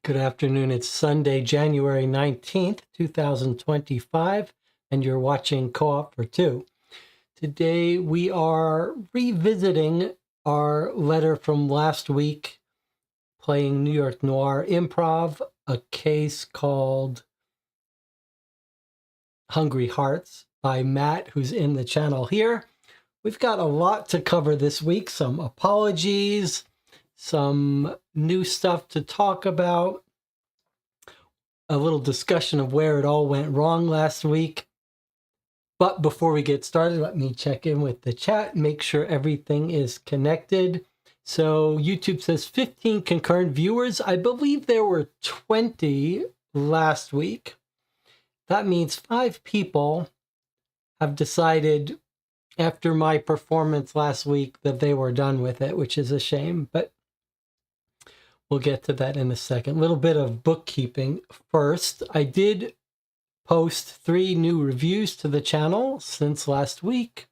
Good afternoon. It's Sunday, January 19th, 2025, and you're watching Co-op for Two. Today we are revisiting our letter from last week, playing New York Noir Improv, a case called Hungry Hearts by Matt, who's in the channel here. We've got a lot to cover this week, some apologies, some new stuff to talk about, a little discussion of where it all went wrong last week. But before we get started, let me check in with the chat, make sure everything is connected. So YouTube says 15 concurrent viewers. I believe there were 20 last week. That means 5 people have decided after my performance last week that they were done with it, which is a shame, but we'll get to that in a second. A little bit of bookkeeping first. I did post 3 new reviews to the channel since last week.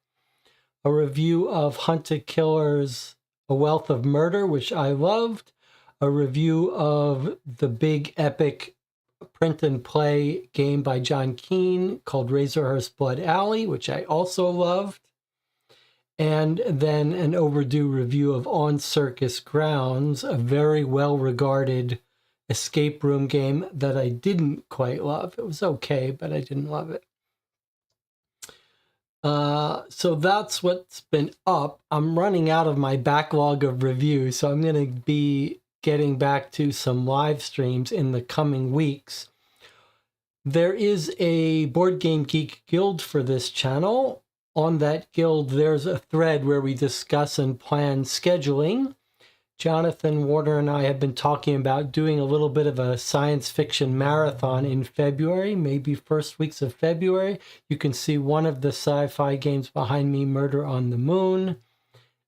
A review of Hunted Killer's A Wealth of Murder, which I loved. A review of the big epic print and play game by John Keane called Razorhurst Blood Alley, which I also loved. And then an overdue review of On Circus Grounds, a very well-regarded escape room game that I didn't quite love. It was okay, but I didn't love it. So that's what's been up. I'm running out of my backlog of reviews, so I'm going to be getting back to some live streams in the coming weeks. There is a Board Game Geek Guild for this channel. On that guild, there's a thread where we discuss and plan scheduling. Jonathan Warner and I have been talking about doing a little bit of a science fiction marathon in February, maybe first weeks of February. You can see one of the sci-fi games behind me, Murder on the Moon,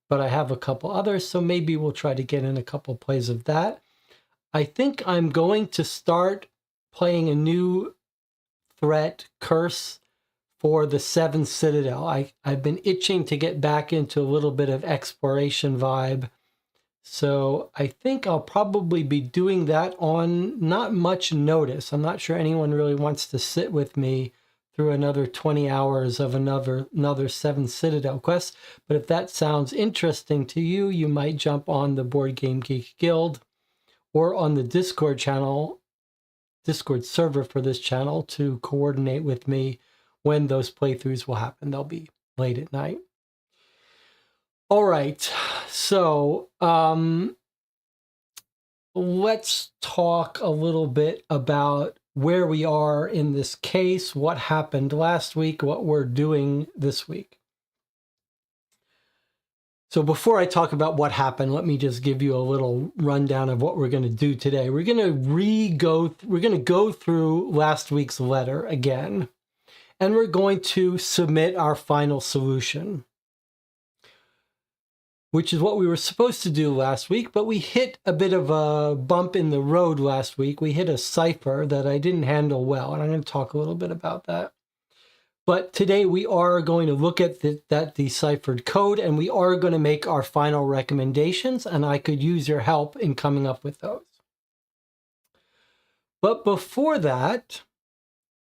but I have a couple others, so maybe we'll try to get in a couple plays of that. I think I'm going to start playing a new threat, Curse, for the Seventh Citadel. I've been itching to get back into a little bit of exploration vibe. So I think I'll probably be doing that on not much notice. I'm not sure anyone really wants to sit with me through another 20 hours of another Seventh Citadel quest. But if that sounds interesting to you, you might jump on the Board Game Geek Guild or on the Discord server for this channel to coordinate with me when those playthroughs will happen. They'll be late at night. All right, so let's talk a little bit about where we are in this case, what happened last week, what we're doing this week. So before I talk about what happened, let me just give you a little rundown of what we're going to do today. We're going to go through last week's letter again, and we're going to submit our final solution, which is what we were supposed to do last week, but we hit a bit of a bump in the road last week. We hit a cipher that I didn't handle well, and I'm going to talk a little bit about that. But today we are going to look at that deciphered code, and we are going to make our final recommendations, and I could use your help in coming up with those. But before that,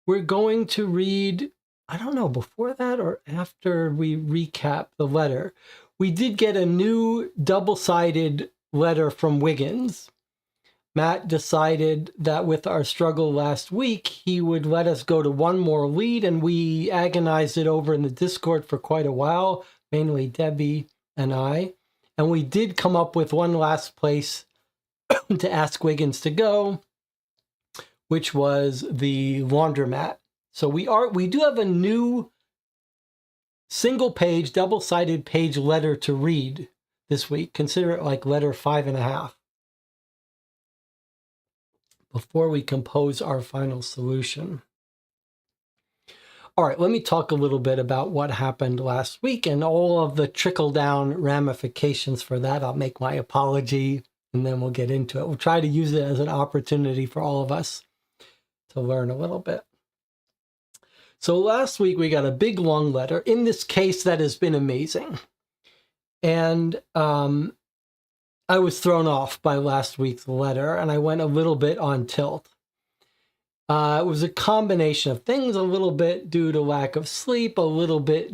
we're going to read, I don't know, before that or after we recap the letter, we did get a new double-sided letter from Wiggins. Matt decided that with our struggle last week, he would let us go to one more lead, and we agonized it over in the Discord for quite a while, mainly Debbie and I. And we did come up with one last place to ask Wiggins to go, which was the laundromat. So we do have a new single-page, double-sided page letter to read this week. Consider it like letter 5.5. Before we compose our final solution. All right, let me talk a little bit about what happened last week and all of the trickle-down ramifications for that. I'll make my apology, and then we'll get into it. We'll try to use it as an opportunity for all of us to learn a little bit. So last week, we got a big, long letter. In this case, that has been amazing. And I was thrown off by last week's letter, and I went a little bit on tilt. It was a combination of things, a little bit due to lack of sleep, a little bit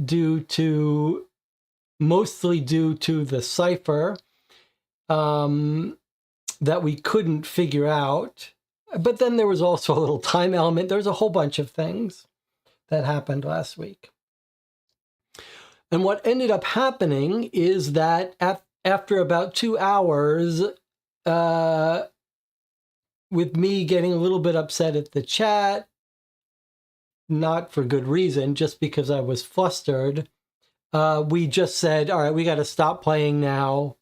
mostly due to the cipher that we couldn't figure out. But then there was also a little time element. There's a whole bunch of things that happened last week. And what ended up happening is that after about 2 hours, with me getting a little bit upset at the chat, not for good reason, just because I was flustered, we just said, all right, we got to stop playing now.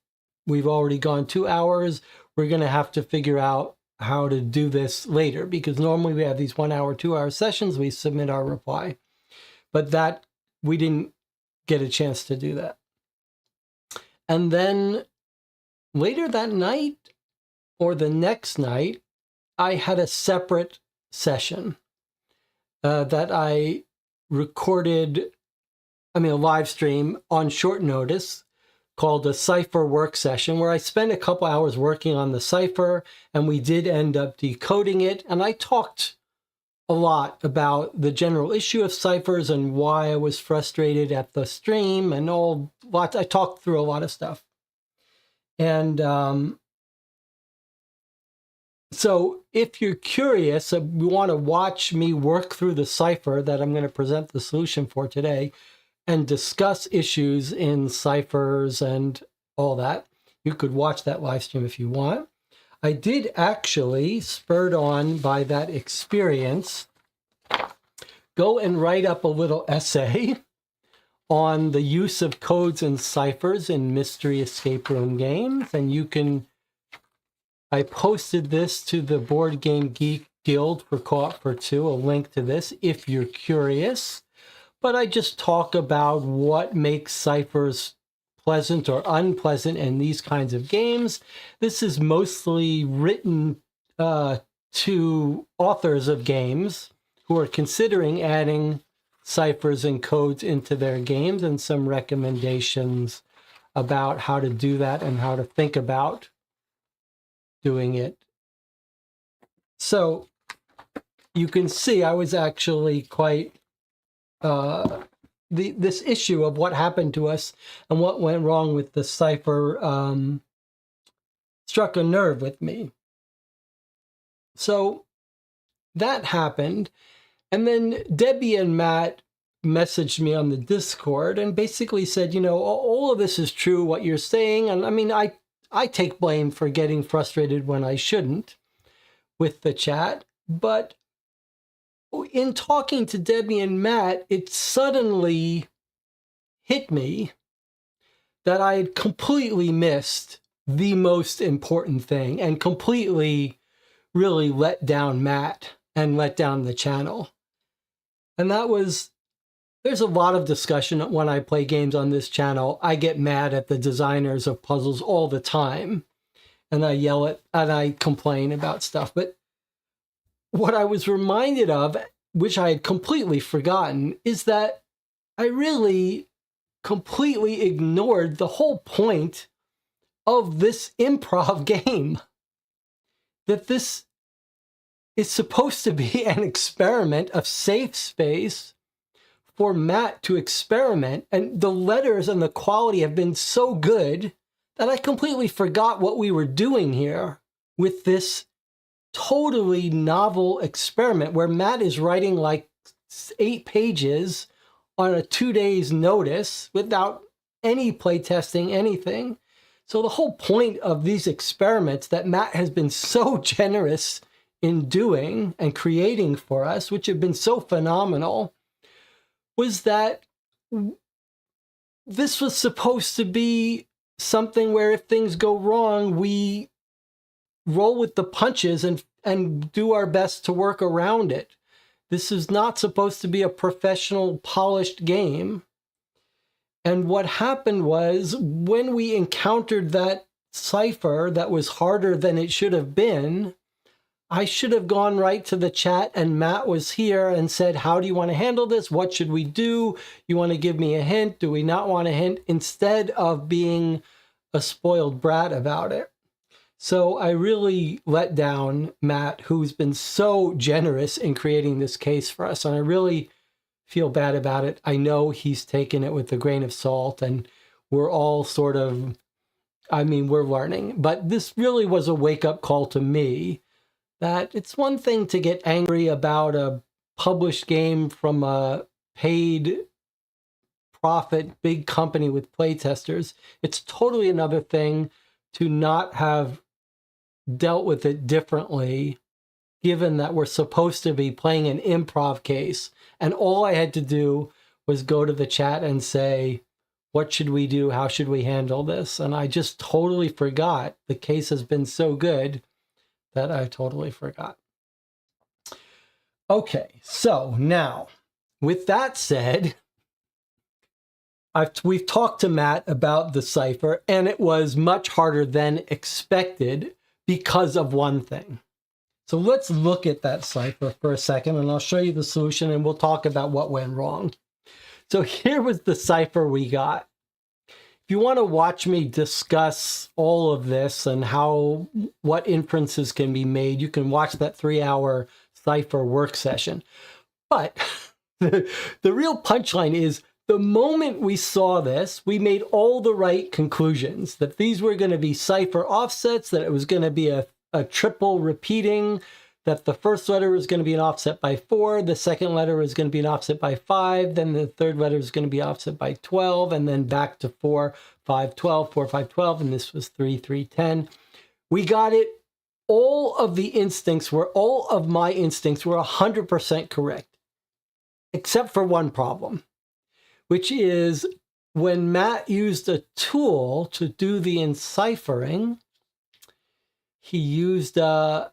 We've already gone 2 hours. We're going to have to figure out how to do this later, because normally we have these 1 hour, 2 hour sessions. We submit our reply, but that we didn't get a chance to do that. And then later that night or the next night, I had a separate session that I recorded, a live stream on short notice, called a cipher work session, where I spent a couple hours working on the cipher, and we did end up decoding it. And I talked a lot about the general issue of ciphers and why I was frustrated at the stream and I talked through a lot of stuff. And so if you're curious, you want to watch me work through the cipher that I'm going to present the solution for today and discuss issues in ciphers and all that, you could watch that live stream if you want. I did actually, spurred on by that experience, go and write up a little essay on the use of codes and ciphers in mystery escape room games. And I posted this to the Board Game Geek Guild for Co-op for Two, a link to this if you're curious. But I just talk about what makes ciphers pleasant or unpleasant in these kinds of games. This is mostly written to authors of games who are considering adding ciphers and codes into their games, and some recommendations about how to do that and how to think about doing it. So you can see I was actually quite this issue of what happened to us and what went wrong with the cipher struck a nerve with me. So that happened. And then Debbie and Matt messaged me on the Discord and basically said, you know, all of this is true, what you're saying. And I mean, I take blame for getting frustrated when I shouldn't with the chat. But in talking to Debbie and Matt, it suddenly hit me that I had completely missed the most important thing and completely really let down Matt and let down the channel. And that was, there's a lot of discussion when I play games on this channel. I get mad at the designers of puzzles all the time, and I yell at and I complain about stuff. But what I was reminded of, which I had completely forgotten, is that I really completely ignored the whole point of this improv game. That this is supposed to be an experiment, a safe space for Matt to experiment. And the letters and the quality have been so good that I completely forgot what we were doing here with this totally novel experiment where Matt is writing like 8 pages on a 2 days notice without any playtesting, anything. So the whole point of these experiments that Matt has been so generous in doing and creating for us, which have been so phenomenal, was that this was supposed to be something where if things go wrong, we roll with the punches and do our best to work around it. This is not supposed to be a professional, polished game. And what happened was when we encountered that cipher that was harder than it should have been, I should have gone right to the chat, and Matt was here and said, how do you want to handle this? What should we do? You want to give me a hint? Do we not want a hint? Instead of being a spoiled brat about it. So I really let down Matt, who's been so generous in creating this case for us. And I really feel bad about it. I know he's taken it with a grain of salt, and we're all sort of, I mean, we're learning. But this really was a wake-up call to me that it's one thing to get angry about a published game from a paid profit big company with playtesters. It's totally another thing to not have dealt with it differently, given that we're supposed to be playing an improv case. And all I had to do was go to the chat and say, what should we do? How should we handle this? And I just totally forgot. The case has been so good that I totally forgot. Okay, so now, with that said, we've talked to Matt about the cipher, and it was much harder than expected because of one thing. So let's look at that cipher for a second, and I'll show you the solution, and we'll talk about what went wrong. So here was the cipher we got. If you want to watch me discuss all of this and what inferences can be made, you can watch that 3-hour cipher work session. But the real punchline is the moment we saw this, we made all the right conclusions, that these were going to be cipher offsets, that it was going to be a triple repeating, that the first letter was going to be an offset by 4, the second letter was going to be an offset by 5, then the third letter is going to be offset by 12, and then back to 4, 5, 12, 4, 5, 12, and this was 3, 3, 10. We got it. All of my instincts were 100% correct, except for one problem, which is when Matt used a tool to do the enciphering, he used a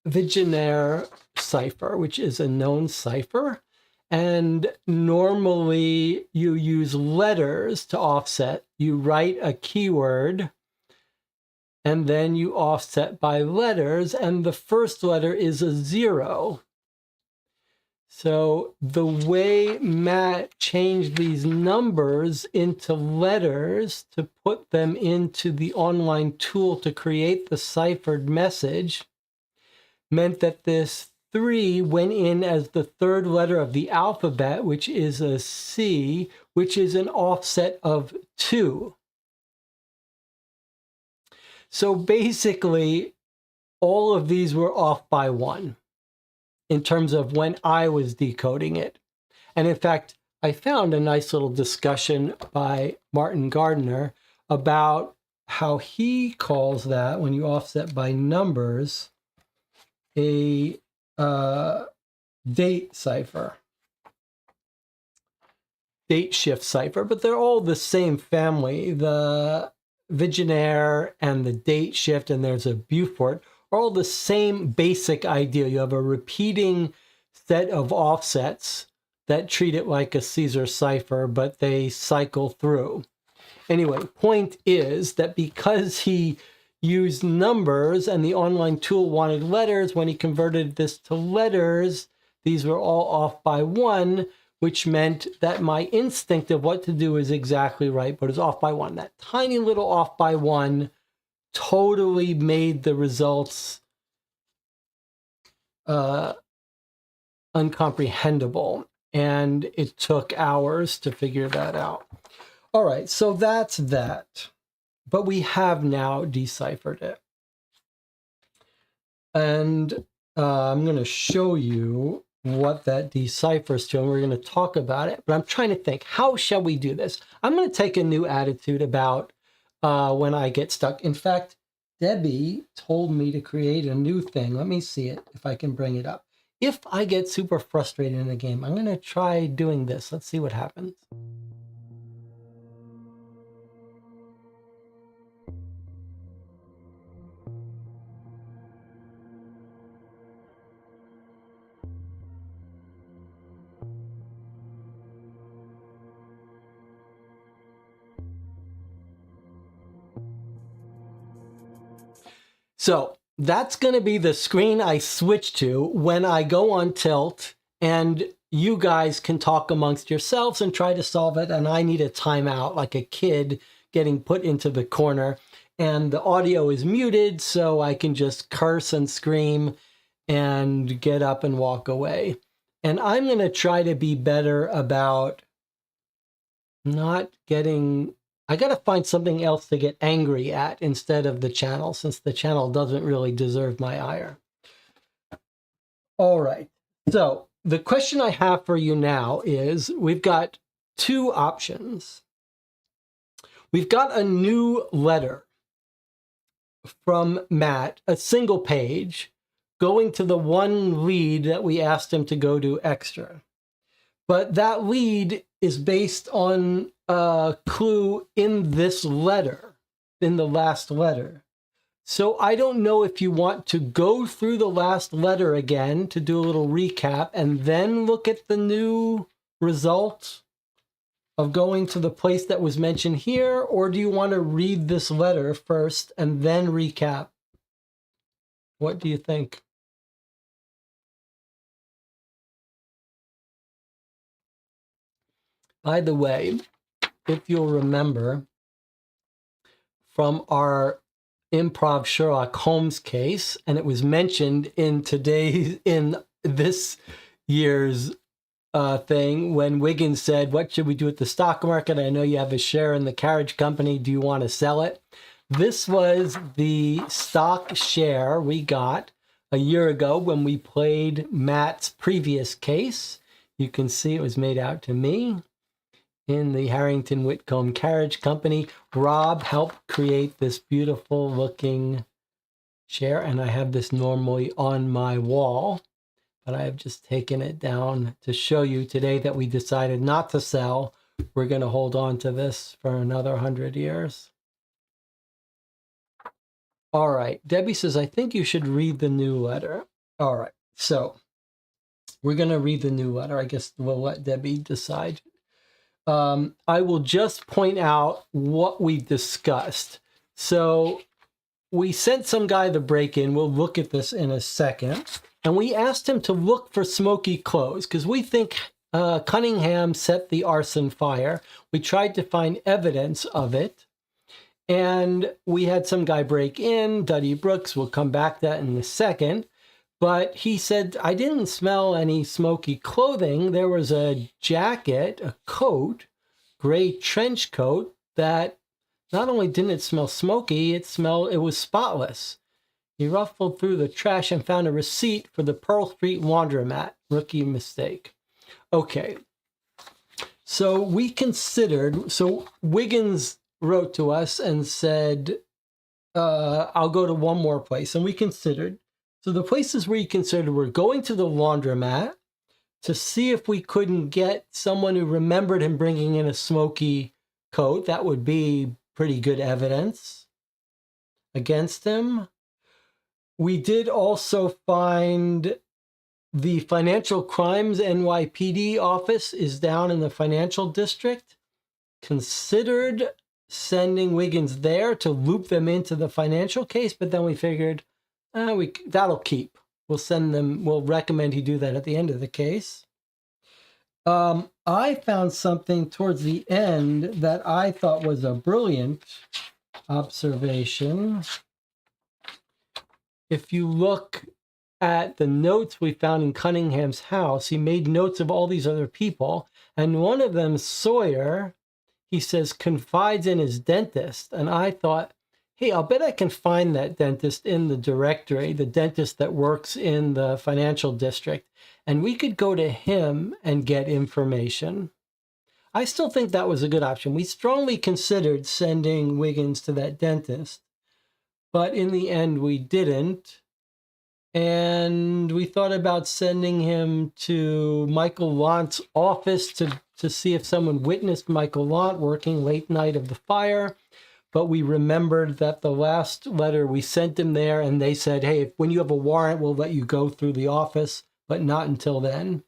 Vigenère cipher, which is a known cipher. And normally you use letters to offset. You write a keyword, and then you offset by letters, and the first letter is a 0. So the way Matt changed these numbers into letters to put them into the online tool to create the ciphered message meant that this 3 went in as the third letter of the alphabet, which is a C, which is an offset of 2. So basically, all of these were off by 1. in terms of when I was decoding it. And in fact, I found a nice little discussion by Martin Gardner about how he calls that, when you offset by numbers, a date cipher, date shift cipher, but they're all the same family. The Vigenère and the date shift, and there's a Beaufort, are all the same basic idea. You have a repeating set of offsets that treat it like a Caesar cipher, but they cycle through. Anyway, point is that because he used numbers and the online tool wanted letters, when he converted this to letters, these were all off by 1, which meant that my instinct of what to do is exactly right, but it's off by 1. That tiny little off by 1 totally made the results uncomprehendable, and it took hours to figure that out. All right, so that's that. But we have now deciphered it. And I'm going to show you what that deciphers to, and we're going to talk about it. But I'm trying to think, how shall we do this? I'm going to take a new attitude about when I get stuck. In fact, Debbie told me to create a new thing. Let me see it, if I can bring it up. If I get super frustrated in a game, I'm going to try doing this. Let's see what happens. So that's going to be the screen I switch to when I go on tilt, and you guys can talk amongst yourselves and try to solve it. And I need a timeout, like a kid getting put into the corner, and the audio is muted, so I can just curse and scream and get up and walk away. And I'm going to try to be better about not getting... I got to find something else to get angry at instead of the channel, since the channel doesn't really deserve my ire. All right. So the question I have for you now is, we've got 2 options. We've got a new letter from Matt, a single page, going to the one lead that we asked him to go to extra. But that lead is based on a clue in this letter, in the last letter. So I don't know if you want to go through the last letter again to do a little recap and then look at the new result of going to the place that was mentioned here, or do you want to read this letter first and then recap? What do you think? By the way, if you'll remember from our Improv Sherlock Holmes case, and it was mentioned in this year's thing when Wiggins said, what should we do with the stock market? I know you have a share in the carriage company. Do you want to sell it? This was the stock share we got a year ago when we played Matt's previous case. You can see it was made out to me in the Harrington Whitcomb Carriage Company. Rob helped create this beautiful looking chair, and I have this normally on my wall, but I have just taken it down to show you today that we decided not to sell. We're going to hold on to this for another 100 years. All right, Debbie says, I think you should read the new letter. All right, so we're going to read the new letter. I guess we'll let Debbie decide. I will just point out what we discussed. So we sent some guy the break-in. We'll look at this in a second. And we asked him to look for smoky clothes because we think Cunningham set the arson fire. We tried to find evidence of it. And we had some guy break in, Duddy Brooks. We'll come back to that in a second. But he said, I didn't smell any smoky clothing. There was a jacket, a coat, gray trench coat that not only didn't it smell smoky, it was spotless. He ruffled through the trash and found a receipt for the Pearl Street laundromat. Rookie mistake. Okay. So Wiggins wrote to us and said, I'll go to one more place. And we considered. So the places we considered were going to the laundromat to see if we couldn't get someone who remembered him bringing in a smoky coat. That would be pretty good evidence against him. We did also find the Financial Crimes NYPD office is down in the financial district. Considered sending Wiggins there to loop them into the financial case, but then we figured that'll keep. We'll recommend he do that at the end of the case. I found something towards the end that I thought was a brilliant observation. If you look at the notes we found in Cunningham's house, he made notes of all these other people. And one of them, Sawyer, he says, confides in his dentist. And I thought, hey, I'll bet I can find that dentist in the directory, the dentist that works in the financial district. And we could go to him and get information. I still think that was a good option. We strongly considered sending Wiggins to that dentist. But in the end, we didn't. And we thought about sending him to Michael Launt's office to see if someone witnessed Michael Lant working late night of the fire. But we remembered that the last letter we sent him there, and they said, hey, when you have a warrant, we'll let you go through the office, but not until then.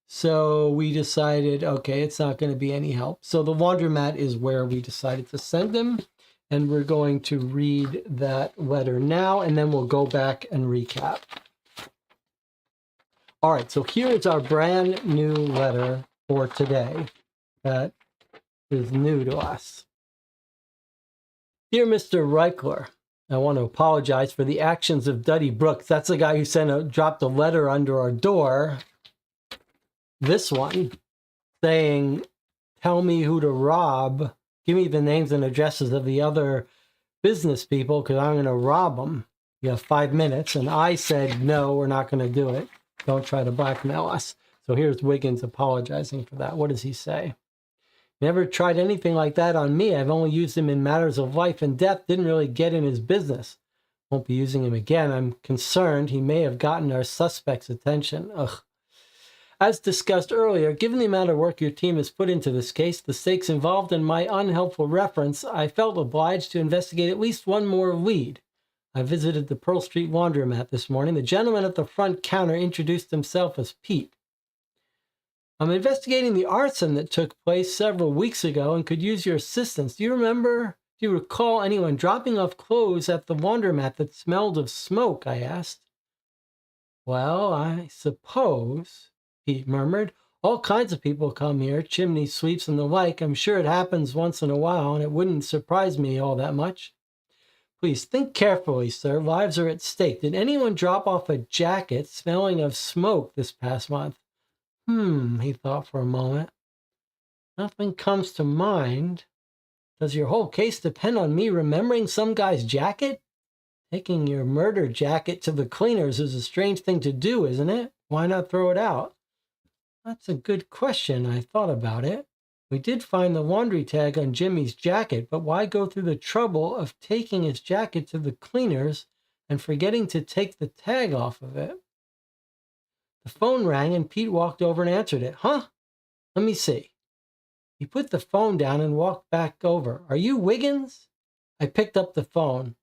So we decided, okay, it's not going to be any help. So the laundromat is where we decided to send him. And we're going to read that letter now, and then we'll go back and recap. All right, so here is our brand new letter for today that is new to us. Dear Mr. Reichler, I want to apologize for the actions of Duddy Brooks. That's the guy who dropped a letter under our door. This one saying, tell me who to rob. Give me the names and addresses of the other business people because I'm going to rob them. You have 5 minutes. And I said, no, we're not going to do it. Don't try to blackmail us. So here's Wiggins apologizing for that. What does he say? Never tried anything like that on me. I've only used him in matters of life and death. Didn't really get in his business. Won't be using him again. I'm concerned he may have gotten our suspect's attention. Ugh. As discussed earlier, given the amount of work your team has put into this case, the stakes involved, in my unhelpful reference, I felt obliged to investigate at least one more lead. I visited the Pearl Street laundromat this morning. The gentleman at the front counter introduced himself as Pete. I'm investigating the arson that took place several weeks ago and could use your assistance. Do you recall anyone dropping off clothes at the laundromat that smelled of smoke? I asked. Well, I suppose, Pete murmured. All kinds of people come here, chimney sweeps and the like. I'm sure it happens once in a while, and it wouldn't surprise me all that much. Please think carefully, sir. Lives are at stake. Did anyone drop off a jacket smelling of smoke this past month? He thought for a moment. Nothing comes to mind. Does your whole case depend on me remembering some guy's jacket? Taking your murder jacket to the cleaners is a strange thing to do, isn't it? Why not throw it out? That's a good question. I thought about it. We did find the laundry tag on Jimmy's jacket, but why go through the trouble of taking his jacket to the cleaners and forgetting to take the tag off of it? The phone rang and Pete walked over and answered it. Huh? Let me see. He put the phone down and walked back over. Are you Wiggins? I picked up the phone.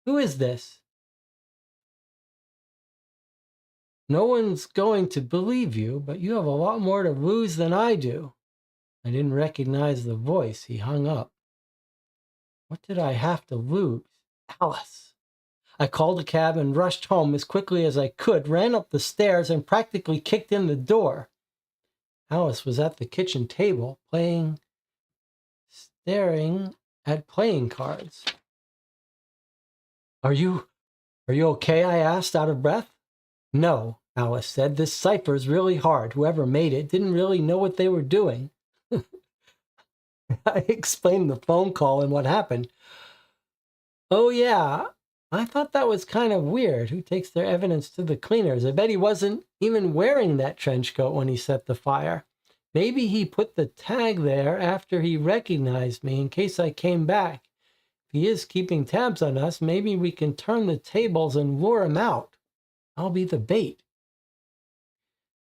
Who is this? No one's going to believe you, but you have a lot more to lose than I do. I didn't recognize the voice. He hung up. What did I have to lose? Alice. I called a cab and rushed home as quickly as I could, ran up the stairs, and practically kicked in the door. Alice was at the kitchen table, staring at playing cards. Are you okay? I asked, out of breath. No, Alice said. This cipher is really hard. Whoever made it didn't really know what they were doing. I explained the phone call and what happened. Oh, yeah. I thought that was kind of weird. Who takes their evidence to the cleaners? I bet he wasn't even wearing that trench coat when he set the fire. Maybe he put the tag there after he recognized me in case I came back. If he is keeping tabs on us, maybe we can turn the tables and lure him out. I'll be the bait.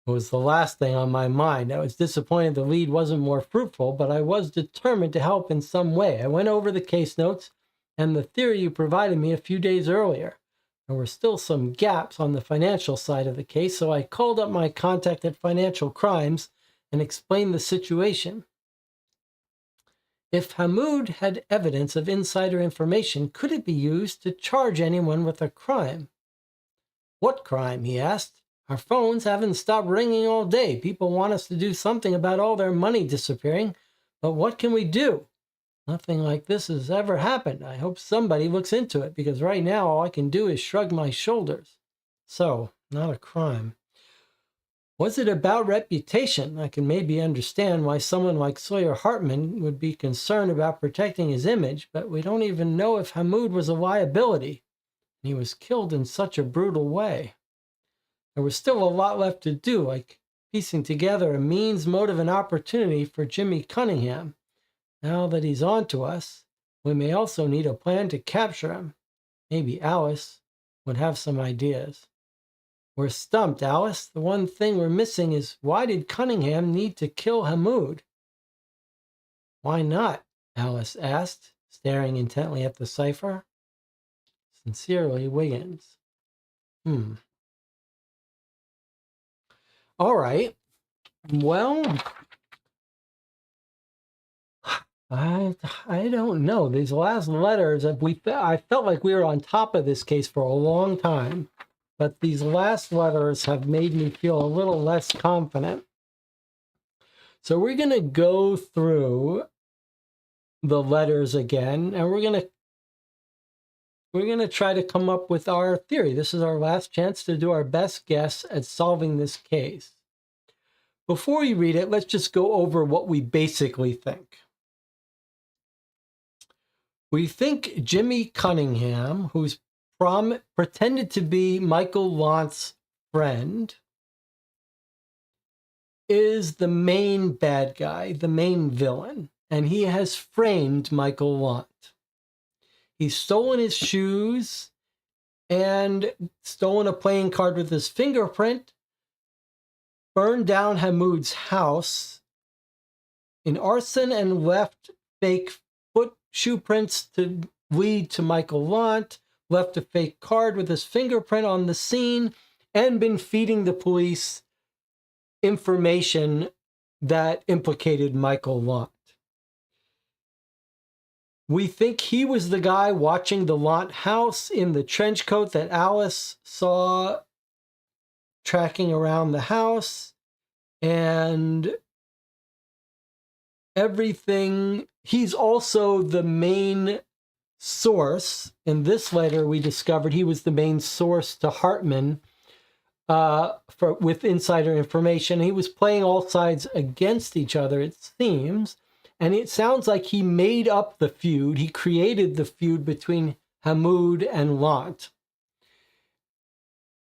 It was the last thing on my mind. I was disappointed the lead wasn't more fruitful, but I was determined to help in some way. I went over the case notes and the theory you provided me a few days earlier. There were still some gaps on the financial side of the case, so I called up my contact at Financial Crimes and explained the situation. If Hamoud had evidence of insider information, could it be used to charge anyone with a crime? What crime? He asked. Our phones haven't stopped ringing all day. People want us to do something about all their money disappearing, but what can we do? Nothing like this has ever happened. I hope somebody looks into it, because right now all I can do is shrug my shoulders. So, not a crime. Was it about reputation? I can maybe understand why someone like Sawyer Hartman would be concerned about protecting his image, but we don't even know if Hamoud was a liability. He was killed in such a brutal way. There was still a lot left to do, like piecing together a means, motive, and opportunity for Jimmy Cunningham. Now that he's on to us, we may also need a plan to capture him. Maybe Alice would have some ideas. We're stumped, Alice. The one thing we're missing is, why did Cunningham need to kill Hamoud? Why not? Alice asked, staring intently at the cipher. Sincerely, Wiggins. All right. Well, I don't know. These last letters, I felt like we were on top of this case for a long time, but these last letters have made me feel a little less confident. So we're going to go through the letters again, and we're going to try to come up with our theory. This is our last chance to do our best guess at solving this case. Before you read it, let's just go over what we basically think. We think Jimmy Cunningham, who's pretended to be Michael Lant's friend, is the main bad guy, the main villain, and he has framed Michael Lant. He's stolen his shoes and stolen a playing card with his fingerprint, burned down Hamoud's house in arson, and left fake shoe prints to lead to Michael Lant, left a fake card with his fingerprint on the scene, and been feeding the police information that implicated Michael Lant. We think he was the guy watching the Lant house in the trench coat that Alice saw tracking around the house, and everything. He's also the main source. In this letter, we discovered he was the main source to Hartman with insider information. He was playing all sides against each other, it seems. And it sounds like he made up the feud. He created the feud between Hamoud and Lant.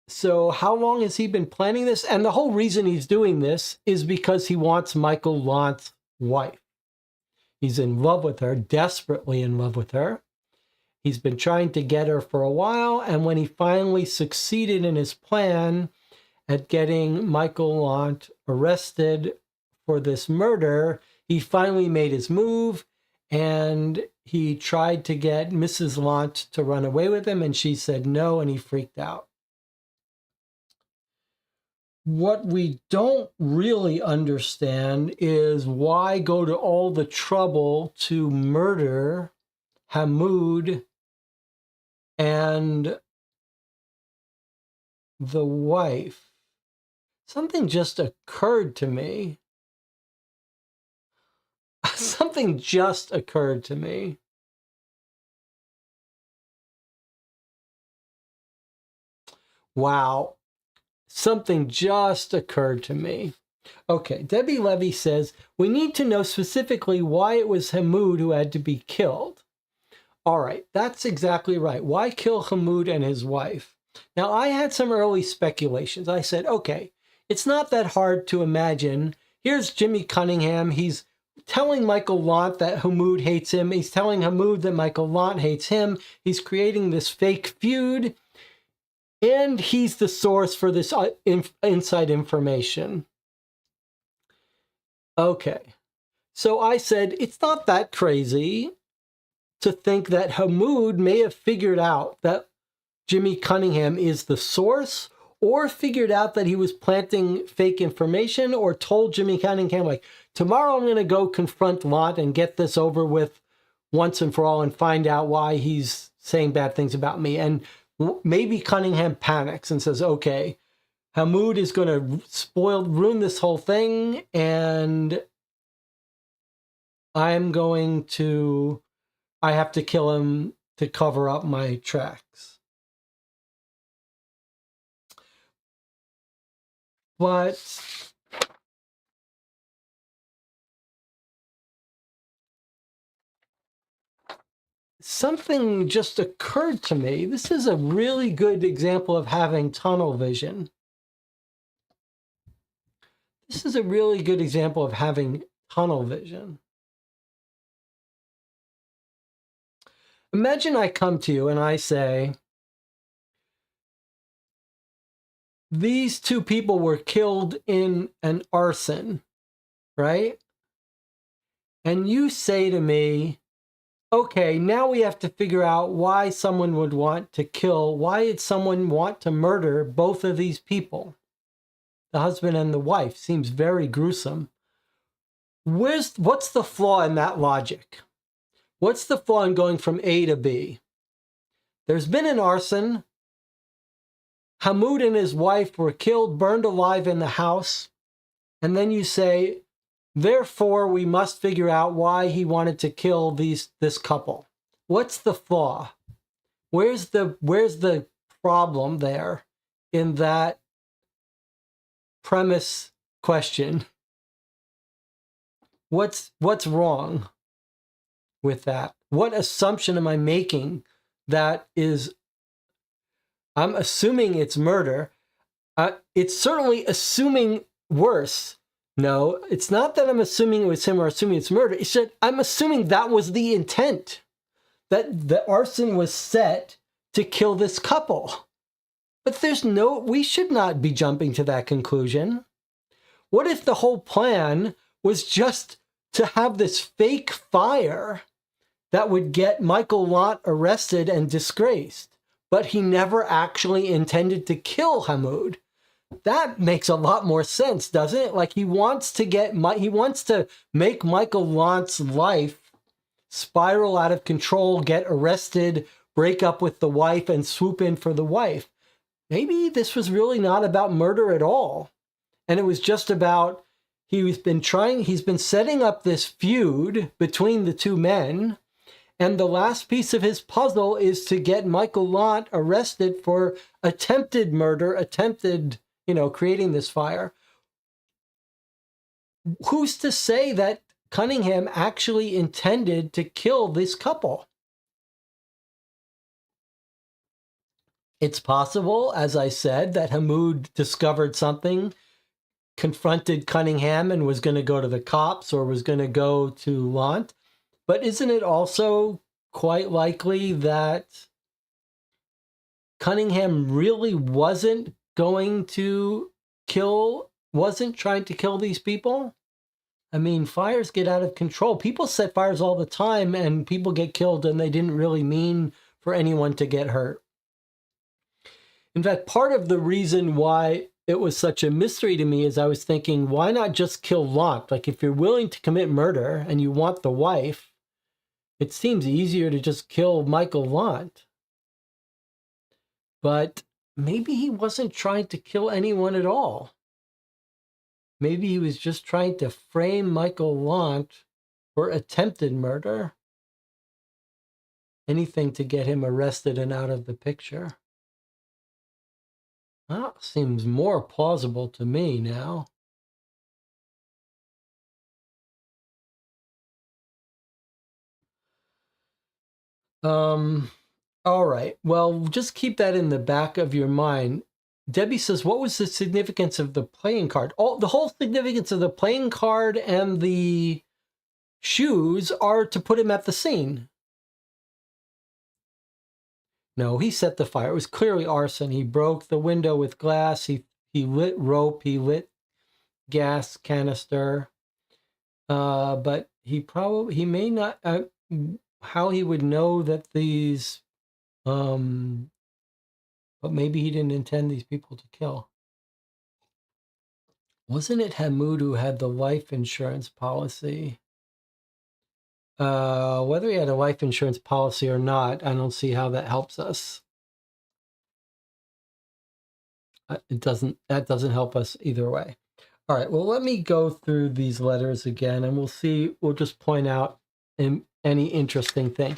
So how long has he been planning this? And the whole reason he's doing this is because he wants Michael Lant's wife. He's in love with her, desperately in love with her. He's been trying to get her for a while, and when he finally succeeded in his plan at getting Michael Lant arrested for this murder, he finally made his move, and he tried to get Mrs. Lant to run away with him, and she said no, and he freaked out. What we don't really understand is why go to all the trouble to murder Hamoud and the wife. Something just occurred to me. Something just occurred to me. Wow. Something just occurred to me. Okay, Debbie Levy says, we need to know specifically why it was Hamoud who had to be killed. All right, that's exactly right. Why kill Hamoud and his wife? Now, I had some early speculations. I said, okay, it's not that hard to imagine. Here's Jimmy Cunningham. He's telling Michael Lant that Hamoud hates him. He's telling Hamoud that Michael Lant hates him. He's creating this fake feud. And he's the source for this inside information. Okay. So I said, it's not that crazy to think that Hamoud may have figured out that Jimmy Cunningham is the source, or figured out that he was planting fake information, or told Jimmy Cunningham, like, tomorrow I'm going to go confront Lant and get this over with once and for all and find out why he's saying bad things about me. And maybe Cunningham panics and says, okay, Hamoud is going to ruin this whole thing, and I have to kill him to cover up my tracks. But something just occurred to me. This is a really good example of having tunnel vision. This is a really good example of having tunnel vision. Imagine I come to you and I say, these two people were killed in an arson, right? And you say to me, okay, now we have to figure out why someone would want to kill. Why did someone want to murder both of these people? The husband and the wife. Seems very gruesome. What's the flaw in that logic? What's the flaw in going from A to B? There's been an arson. Hamoud and his wife were killed, burned alive in the house. And then you say, therefore, we must figure out why he wanted to kill this couple. What's the flaw? Where's the problem there in that premise question? What's wrong with that? What assumption am I making that is, I'm assuming it's murder. It's certainly assuming worse. No, it's not that I'm assuming it was him or assuming it's murder. It's that I'm assuming that was the intent, that the arson was set to kill this couple. But we should not be jumping to that conclusion. What if the whole plan was just to have this fake fire that would get Michael Lant arrested and disgraced, but he never actually intended to kill Hamoud? That makes a lot more sense, doesn't it? Like he wants to make Michael Lant's life spiral out of control, get arrested, break up with the wife, and swoop in for the wife. Maybe this was really not about murder at all. And it was just about, he's been setting up this feud between the two men. And the last piece of his puzzle is to get Michael Lant arrested for attempted murder, creating this fire. Who's to say that Cunningham actually intended to kill this couple? It's possible, as I said, that Hamoud discovered something, confronted Cunningham, and was going to go to the cops or was going to go to Lant. But isn't it also quite likely that Cunningham really wasn't trying to kill these people? I mean, fires get out of control. People set fires all the time and people get killed, and they didn't really mean for anyone to get hurt. In fact, part of the reason why it was such a mystery to me is I was thinking, why not just kill Lant? Like, if you're willing to commit murder and you want the wife, it seems easier to just kill Michael Lant. But maybe he wasn't trying to kill anyone at all. Maybe he was just trying to frame Michael Lant for attempted murder. Anything to get him arrested and out of the picture. That seems more plausible to me now. All right. Well, just keep that in the back of your mind. Debbie says, what was the significance of the playing card? The whole significance of the playing card and the shoes are to put him at the scene. No, he set the fire. It was clearly arson. He broke the window with glass. He lit rope. He lit gas canister. But he may not. How he would know that these. But maybe he didn't intend these people to kill. Wasn't it Hamoud who had the life insurance policy? Whether he had a life insurance policy or not, I don't see how that helps us. That doesn't help us either way. All right, well, let me go through these letters again, and we'll just point out any interesting thing.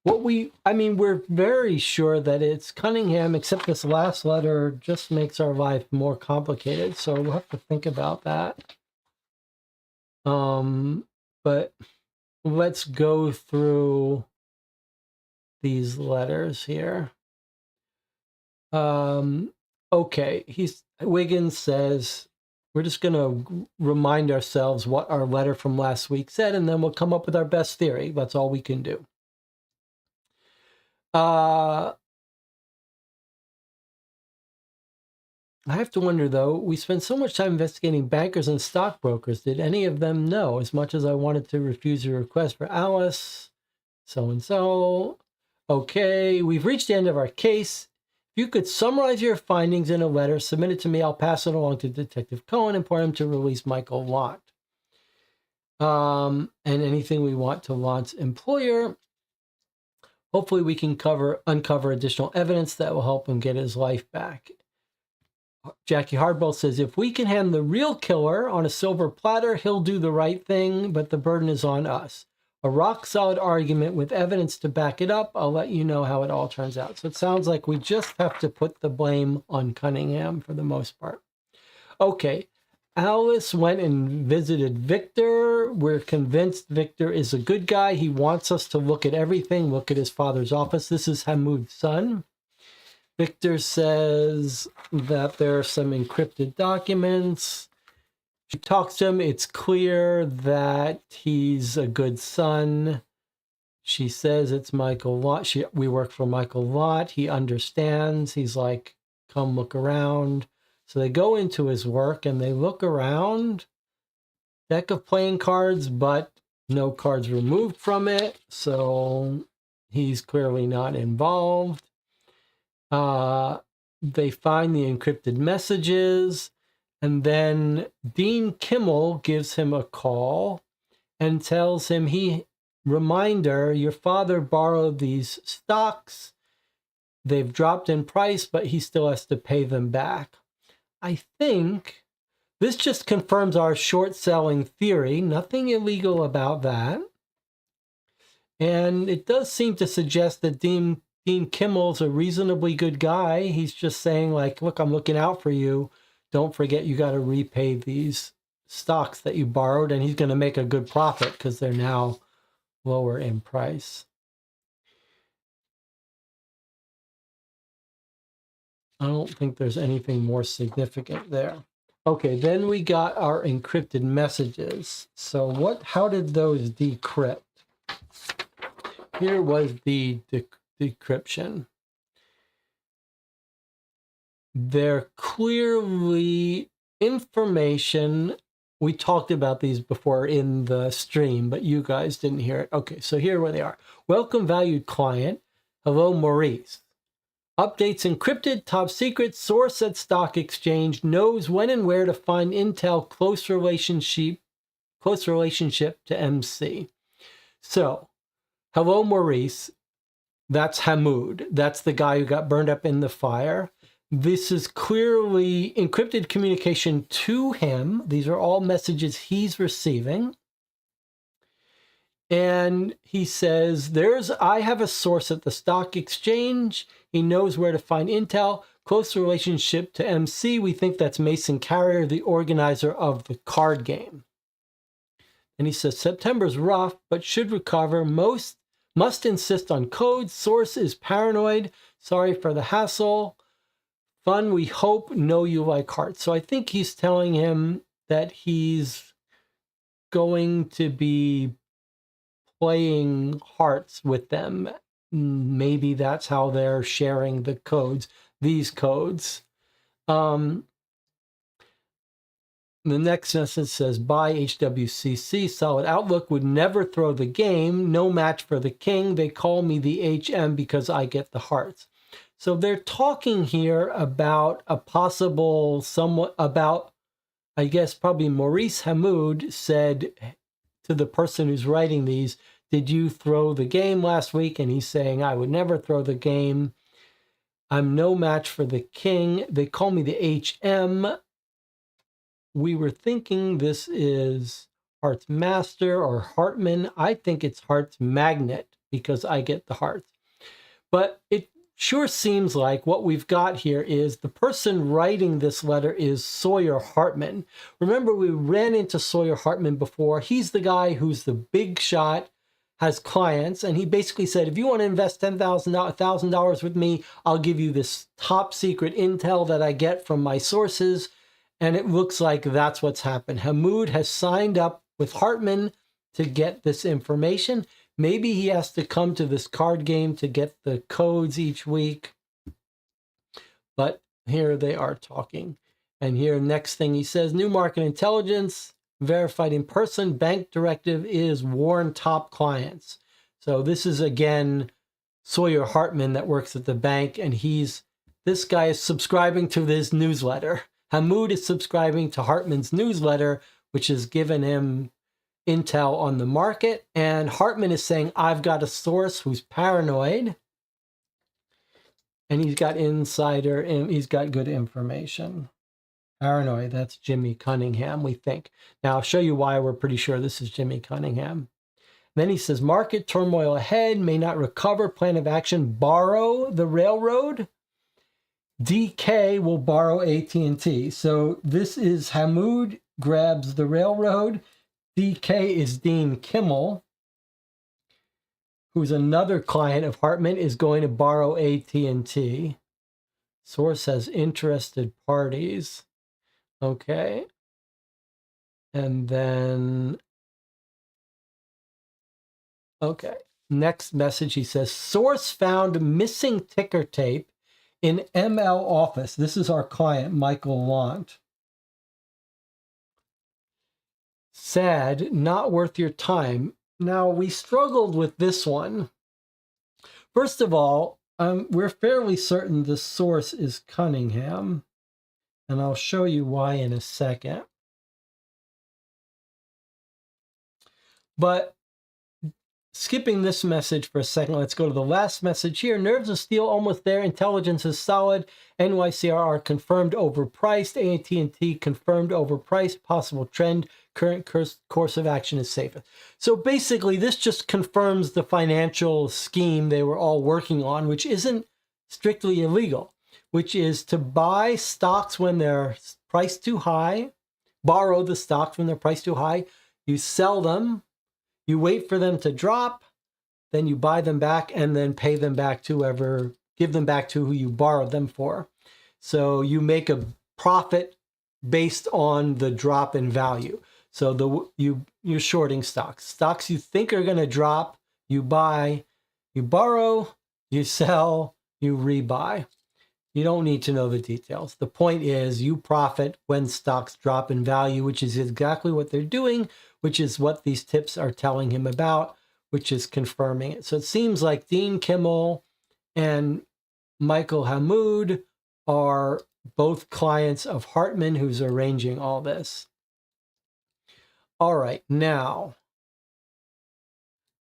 We're very sure that it's Cunningham, except this last letter just makes our life more complicated, so we'll have to think about that. But let's go through these letters here. Okay, Wiggins says, we're just going to remind ourselves what our letter from last week said, and then we'll come up with our best theory. That's all we can do. I have to wonder, though, we spent so much time investigating bankers and stockbrokers. Did any of them know? As much as I wanted to refuse your request for Alice, so-and-so. Okay, we've reached the end of our case. If you could summarize your findings in a letter, submit it to me. I'll pass it along to Detective Cohen and point him to release Michael Lott. And anything we want to Lott's employer. Hopefully we can uncover additional evidence that will help him get his life back. Jackie Hardball says, if we can hand the real killer on a silver platter, he'll do the right thing, but the burden is on us. A rock-solid argument with evidence to back it up. I'll let you know how it all turns out. So it sounds like we just have to put the blame on Cunningham for the most part. Okay, Alice went and visited Victor. We're convinced Victor is a good guy. He wants us to look at everything, look at his father's office. This is Hamoud's son. Victor says that there are some encrypted documents. She talks to him. It's clear that he's a good son. She says it's Michael Lott. We work for Michael Lott. He understands. He's like, come look around. So they go into his work and they look around. Deck of playing cards, but no cards removed from it. So he's clearly not involved. They find the encrypted messages. And then Dean Kimmel gives him a call and tells him, reminder, your father borrowed these stocks. They've dropped in price, but he still has to pay them back. I think this just confirms our short selling theory. Nothing illegal about that. And it does seem to suggest that Dean Kimmel's a reasonably good guy. He's just saying, like, look, I'm looking out for you. Don't forget you got to repay these stocks that you borrowed, and he's going to make a good profit because they're now lower in price. I don't think there's anything more significant there. Okay, then we got our encrypted messages. So how did those decrypt? Here was the decryption. They're clearly information. We talked about these before in the stream, but you guys didn't hear it. Okay, so here where they are. Welcome, valued client. Hello, Maurice. Updates encrypted, top secret, source at stock exchange, knows when and where to find intel, close relationship to MC. So, hello, Maurice. That's Hamoud. That's the guy who got burned up in the fire. This is clearly encrypted communication to him. These are all messages he's receiving. And he says, I have a source at the stock exchange. He knows where to find intel. Close relationship to MC. We think that's Mason Carrier, the organizer of the card game. And he says, September's rough, but should recover. Most Must insist on codes. Source is paranoid. Sorry for the hassle. Fun, we hope. Know you like hearts. So I think he's telling him that he's going to be playing hearts with them. Maybe that's how they're sharing the codes, these codes. The next sentence says, by HWCC, Solid Outlook would never throw the game. No match for the king. They call me the HM because I get the hearts. So they're talking here about a possible, somewhat about, I guess probably Maurice Hamoud said to the person who's writing these, did you throw the game last week? And he's saying, I would never throw the game. I'm no match for the king. They call me the HM. We were thinking this is Heart's Master or Hartman. I think it's Heart's Magnet because I get the hearts. But it sure seems like what we've got here is the person writing this letter is Sawyer Hartman. Remember, we ran into Sawyer Hartman before. He's the guy who's the big shot, has clients, and he basically said, if you want to invest $1,000 with me, I'll give you this top secret intel that I get from my sources. And it looks like that's what's happened. Hamoud has signed up with Hartman to get this information. Maybe he has to come to this card game to get the codes each week. But here they are talking. And here, next thing he says, new market intelligence, verified in person, bank directive is warn top clients. So this is, again, Sawyer Hartman that works at the bank. And this guy is subscribing to this newsletter. Hamoud is subscribing to Hartman's newsletter, which has given him intel on the market. And Hartman is saying, I've got a source who's paranoid. And he's got insider, and he's got good information. Paranoid, that's Jimmy Cunningham, we think. Now, I'll show you why we're pretty sure this is Jimmy Cunningham. Then he says, market turmoil ahead, may not recover, plan of action, borrow the railroad. DK will borrow AT&T. So this is Hamoud grabs the railroad. DK is Dean Kimmel, who's another client of Hartman, is going to borrow AT&T. Source has interested parties. Okay. And then, okay. Next message, he says, source found missing ticker tape in ML office. This is our client, Michael Lant. Sad, not worth your time. Now, we struggled with this one. First of all, we're fairly certain the source is Cunningham, and I'll show you why in a second. But skipping this message for a second, let's go to the last message here. Nerves of steel, almost there. Intelligence is solid. NYCRR confirmed overpriced. AT&T confirmed overpriced. Possible trend. Current course of action is safer. So basically, this just confirms the financial scheme they were all working on, which isn't strictly illegal, which is to buy stocks when they're priced too high, borrow the stocks when they're priced too high, you sell them, you wait for them to drop, then you buy them back and then pay them back to whoever, give them back to who you borrowed them for. So you make a profit based on the drop in value. So you're shorting stocks. Stocks you think are going to drop, you buy, you borrow, you sell, you rebuy. You don't need to know the details. The point is you profit when stocks drop in value, which is exactly what they're doing, which is what these tips are telling him about, which is confirming it. So it seems like Dean Kimmel and Michael Hamoud are both clients of Hartman, who's arranging all this. All right, now,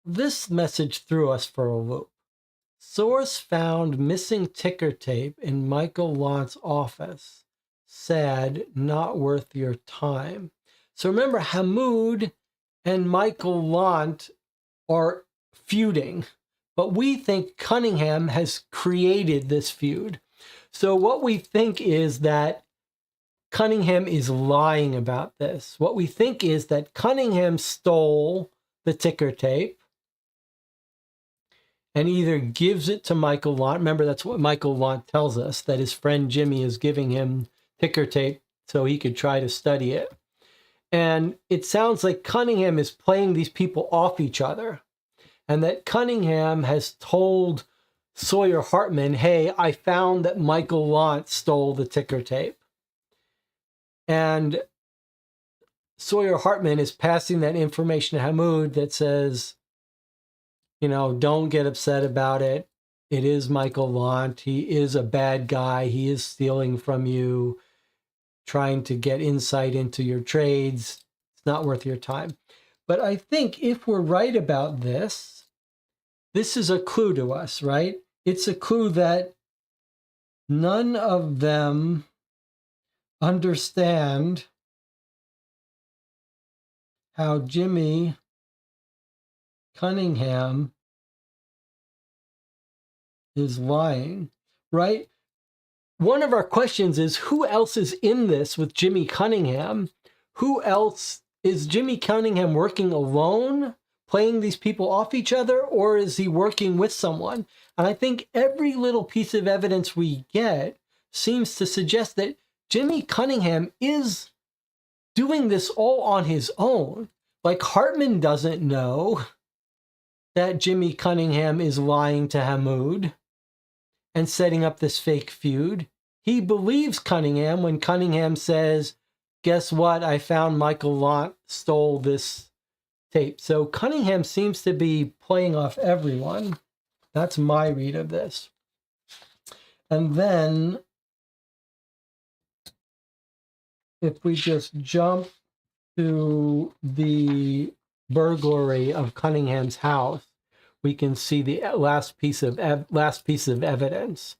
this message threw us for a loop. Source found missing ticker tape in Michael Lant's office. Sad, not worth your time. So remember, Hamoud and Michael Lant are feuding, but we think Cunningham has created this feud. So what we think is that Cunningham is lying about this. What we think is that Cunningham stole the ticker tape, and either gives it to Michael Lant. Remember, that's what Michael Lant tells us, that his friend Jimmy is giving him ticker tape so he could try to study it. And it sounds like Cunningham is playing these people off each other, and that Cunningham has told Sawyer Hartman, hey, I found that Michael Lant stole the ticker tape. And Sawyer Hartman is passing that information to Hamoud that says, you know, don't get upset about it. It is Michael Lant. He is a bad guy. He is stealing from you, trying to get insight into your trades. It's not worth your time. But I think if we're right about this, this is a clue to us, right? It's a clue that none of them understand how Jimmy Cunningham is lying, right? One of our questions is, who else is in this with Jimmy Cunningham? Who else is Jimmy Cunningham working alone, playing these people off each other, or is he working with someone? And I think every little piece of evidence we get seems to suggest that Jimmy Cunningham is doing this all on his own. Like, Hartman doesn't know that Jimmy Cunningham is lying to Hamoud and setting up this fake feud. He believes Cunningham when Cunningham says, guess what? I found Michael Lant stole this tape. So Cunningham seems to be playing off everyone. That's my read of this. And then if we just jump to the burglary of Cunningham's house, we can see the last piece of evidence.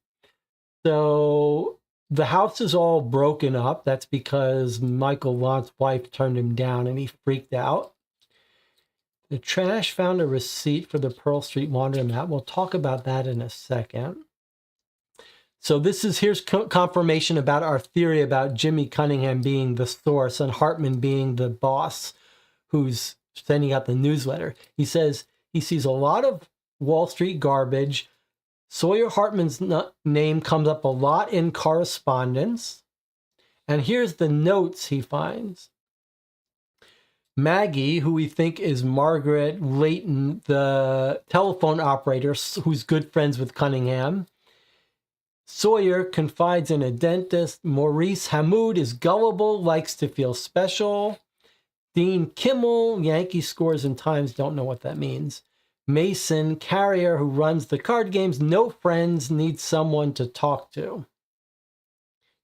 So the house is all broken up. That's because Michael Lant's wife turned him down and he freaked out. The trash found a receipt for the Pearl Street laundromat. We'll talk about that in a second. So here's confirmation about our theory about Jimmy Cunningham being the source and Hartman being the boss who's sending out the newsletter. He says he sees a lot of Wall Street garbage. Sawyer Hartman's name comes up a lot in correspondence. And here's the notes he finds. Maggie, who we think is Margaret Layton, the telephone operator who's good friends with Cunningham. Sawyer confides in a dentist. Maurice Hamoud is gullible, likes to feel special. Dean Kimmel, Yankee scores in times, don't know what that means. Mason Carrier, who runs the card games, no friends, needs someone to talk to.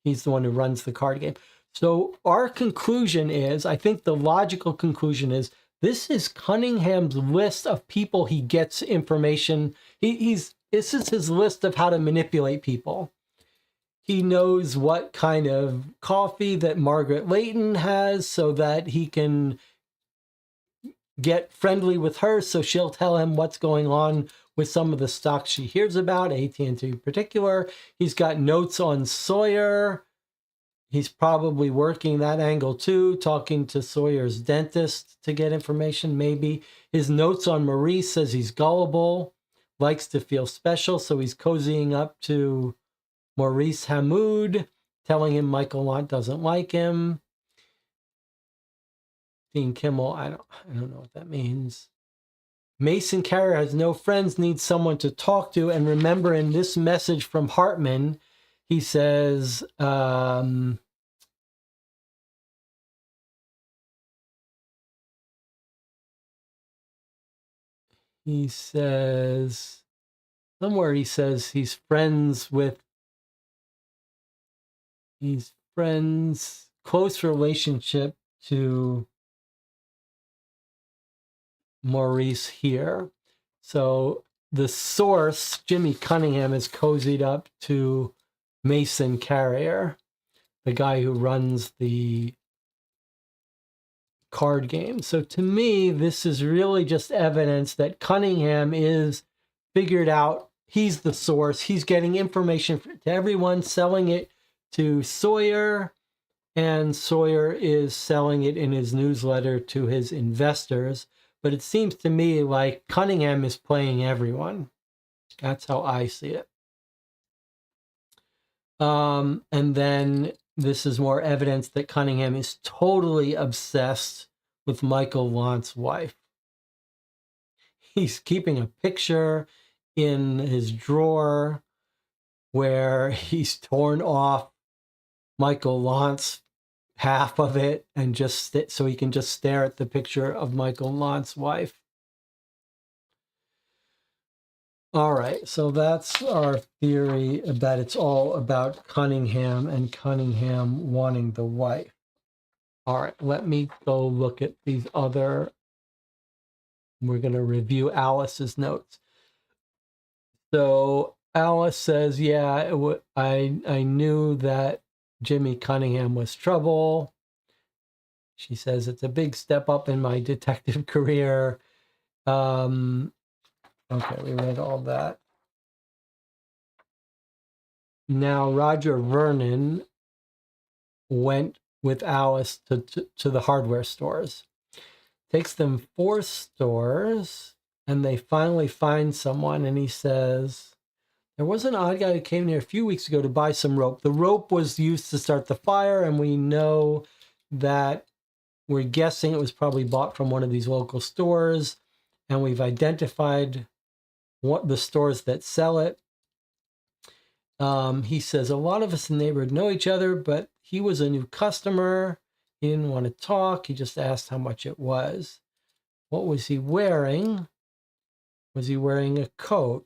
He's the one who runs the card game. So our conclusion is, I think the logical conclusion is, this is Cunningham's list of people he gets information. This is his list of how to manipulate people. He knows what kind of coffee that Margaret Layton has so that he can get friendly with her, so she'll tell him what's going on with some of the stocks she hears about, AT&T in particular. He's got notes on Sawyer. He's probably working that angle too, talking to Sawyer's dentist to get information, maybe. His notes on Maurice says he's gullible, likes to feel special, so he's cozying up to Maurice Hamoud, telling him Michael Lant doesn't like him. Dean Kimmel, I don't know what that means. Mason Carrier has no friends, needs someone to talk to. And remember, in this message from Hartman, he says, somewhere he says he's close relationship to Maurice here. So the source, Jimmy Cunningham, is cozied up to Mason Carrier, the guy who runs the card game. So to me, this is really just evidence that Cunningham is figured out. He's the source. He's getting information to everyone, selling it to Sawyer, and Sawyer is selling it in his newsletter to his investors. But it seems to me like Cunningham is playing everyone. That's how I see it. And then this is more evidence that Cunningham is totally obsessed with Michael Lant's wife. He's keeping a picture in his drawer where he's torn off Michael Lant's half of it and just so he can just stare at the picture of Michael Lant's wife. All right, so that's our theory that it's all about Cunningham and Cunningham wanting the wife. All right, let me go look at these other. We're going to review Alice's notes. So Alice says, yeah, I knew that Jimmy Cunningham was trouble. She says, it's a big step up in my detective career. Okay, we read all that. Now, Roger Vernon went with Alice to the hardware stores. Takes them 4 stores, and they finally find someone, and he says, there was an odd guy who came here a few weeks ago to buy some rope. The rope was used to start the fire, and we know that we're guessing it was probably bought from one of these local stores, and we've identified what the stores that sell it. He says, a lot of us in the neighborhood know each other, but he was a new customer. He didn't want to talk. He just asked how much it was. What was he wearing? Was he wearing a coat?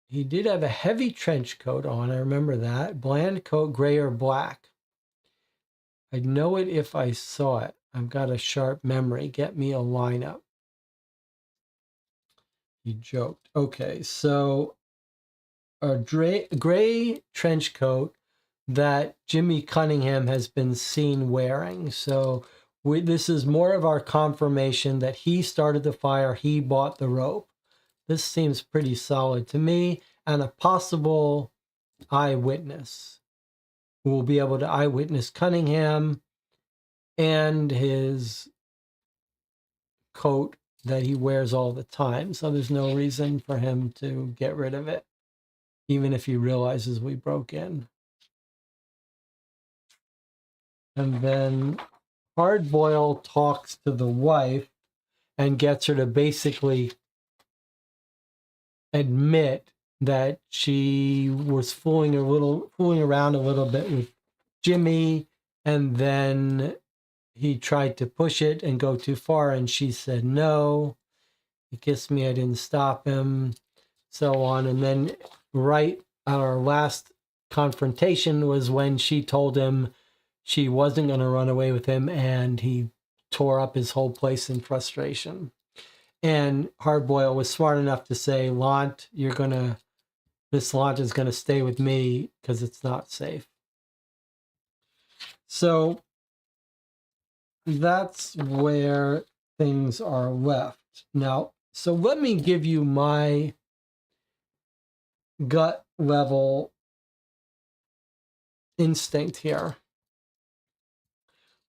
He did have a heavy trench coat on. I remember that. Bland coat, gray or black. I'd know it if I saw it. I've got a sharp memory. Get me a lineup. He joked. Okay, so a gray trench coat that Jimmy Cunningham has been seen wearing. So this is more of our confirmation that he started the fire, he bought the rope. This seems pretty solid to me, and a possible eyewitness who will be able to eyewitness Cunningham and his coat that he wears all the time. So there's no reason for him to get rid of it, even if he realizes we broke in. And then Hardboil talks to the wife and gets her to basically admit that she was fooling around a little bit with Jimmy, and then he tried to push it and go too far, and she said no. He kissed me, I didn't stop him, so on. And then right at our last confrontation was when she told him she wasn't going to run away with him, and he tore up his whole place in frustration. And Hardboil was smart enough to say, Lant, Miss Lant is going to stay with me because it's not safe. So that's where things are left. Now, so let me give you my gut level instinct here.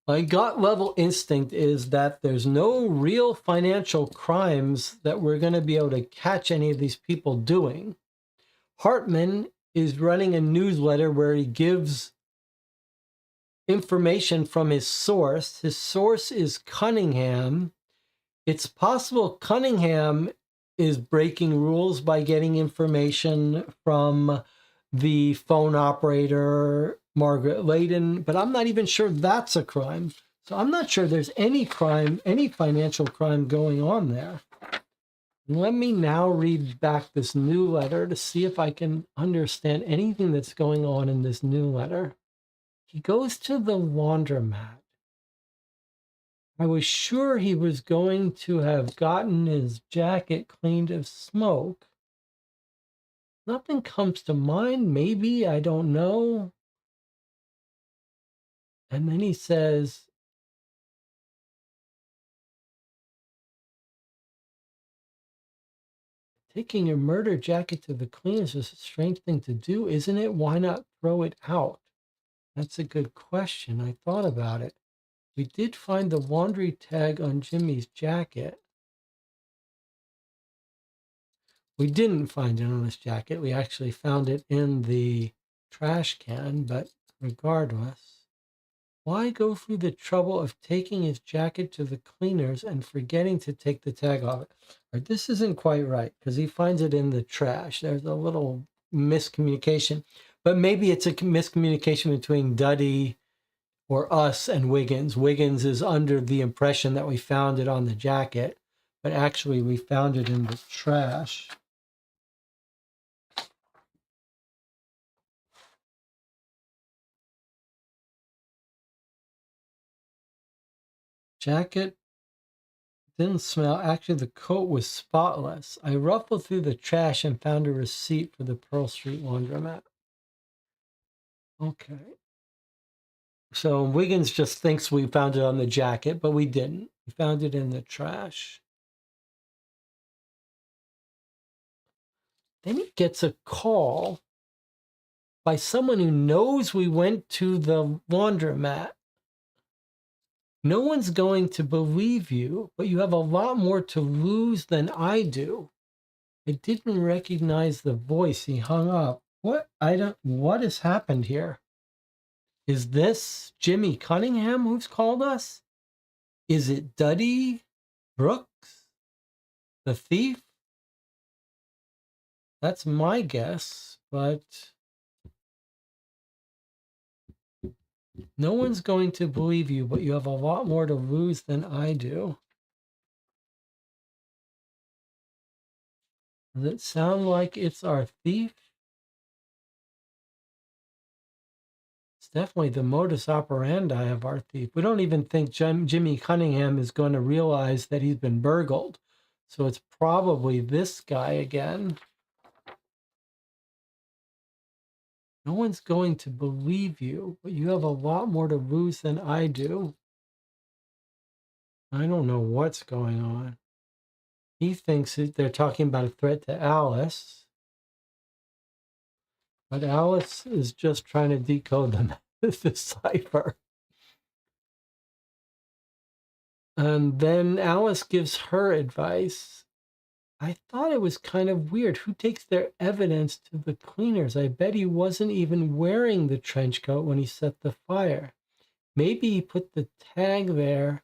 My gut level instinct is that there's no real financial crimes that we're going to be able to catch any of these people doing. Hartman is running a newsletter where he gives information from his source. His source is Cunningham. It's possible Cunningham is breaking rules by getting information from the phone operator, Margaret Layden, but I'm not even sure that's a crime. So I'm not sure there's any crime, any financial crime going on there. Let me now read back this new letter to see if I can understand anything that's going on in this new letter. He goes to the laundromat. I was sure he was going to have gotten his jacket cleaned of smoke. Nothing comes to mind. Maybe, I don't know. And then he says, taking your murder jacket to the cleaners is a strange thing to do, isn't it? Why not throw it out? That's a good question. I thought about it. We did find the laundry tag on Jimmy's jacket. We didn't find it on his jacket. We actually found it in the trash can, but regardless, why go through the trouble of taking his jacket to the cleaners and forgetting to take the tag off it? Or this isn't quite right because he finds it in the trash. There's a little miscommunication, but maybe it's a miscommunication between Duddy or us and Wiggins. Wiggins is under the impression that we found it on the jacket, but actually we found it in the trash. Jacket didn't smell. Actually, the coat was spotless. I ruffled through the trash and found a receipt for the Pearl Street laundromat. Okay. So Wiggins just thinks we found it on the jacket, but we didn't. We found it in the trash. Then he gets a call by someone who knows we went to the laundromat. No one's going to believe you, but you have a lot more to lose than I do. I didn't recognize the voice. He hung up. What has happened here? Is this Jimmy Cunningham who's called us? Is it Duddy Brooks, the thief? That's my guess, but no one's going to believe you, but you have a lot more to lose than I do. Does it sound like it's our thief? It's definitely the modus operandi of our thief. We don't even think Jimmy Cunningham is going to realize that he's been burgled. So it's probably this guy again. No one's going to believe you, but you have a lot more to lose than I do. I don't know what's going on. He thinks they're talking about a threat to Alice, but Alice is just trying to decode the cipher. And then Alice gives her advice. I thought it was kind of weird. Who takes their evidence to the cleaners? I bet he wasn't even wearing the trench coat when he set the fire. Maybe he put the tag there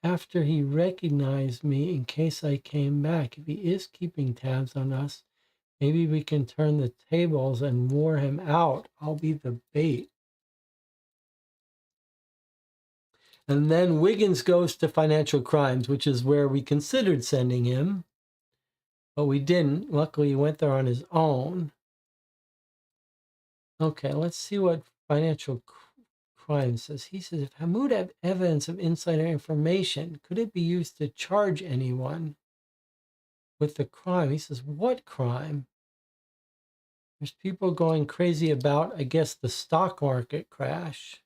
after he recognized me in case I came back. If he is keeping tabs on us, maybe we can turn the tables and lure him out. I'll be the bait. And then Wiggins goes to financial crimes, which is where we considered sending him, but we didn't. Luckily, he went there on his own. Okay, let's see what financial crime says. He says, if Hamoud had evidence of insider information, could it be used to charge anyone with the crime? He says, what crime? There's people going crazy about, I guess, the stock market crash.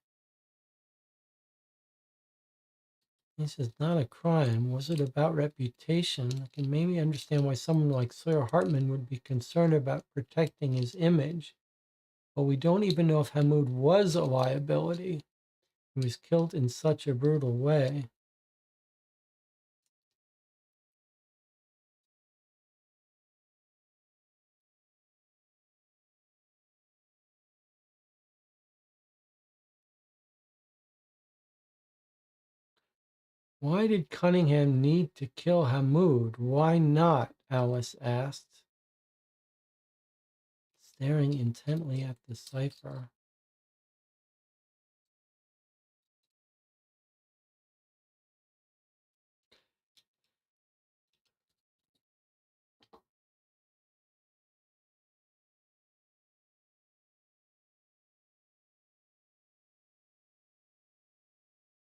He says, not a crime. Was it about reputation? I can maybe understand why someone like Sawyer Hartman would be concerned about protecting his image. But we don't even know if Hamoud was a liability. He was killed in such a brutal way. Why did Cunningham need to kill Hamoud? Why not? Alice asked, staring intently at the cipher.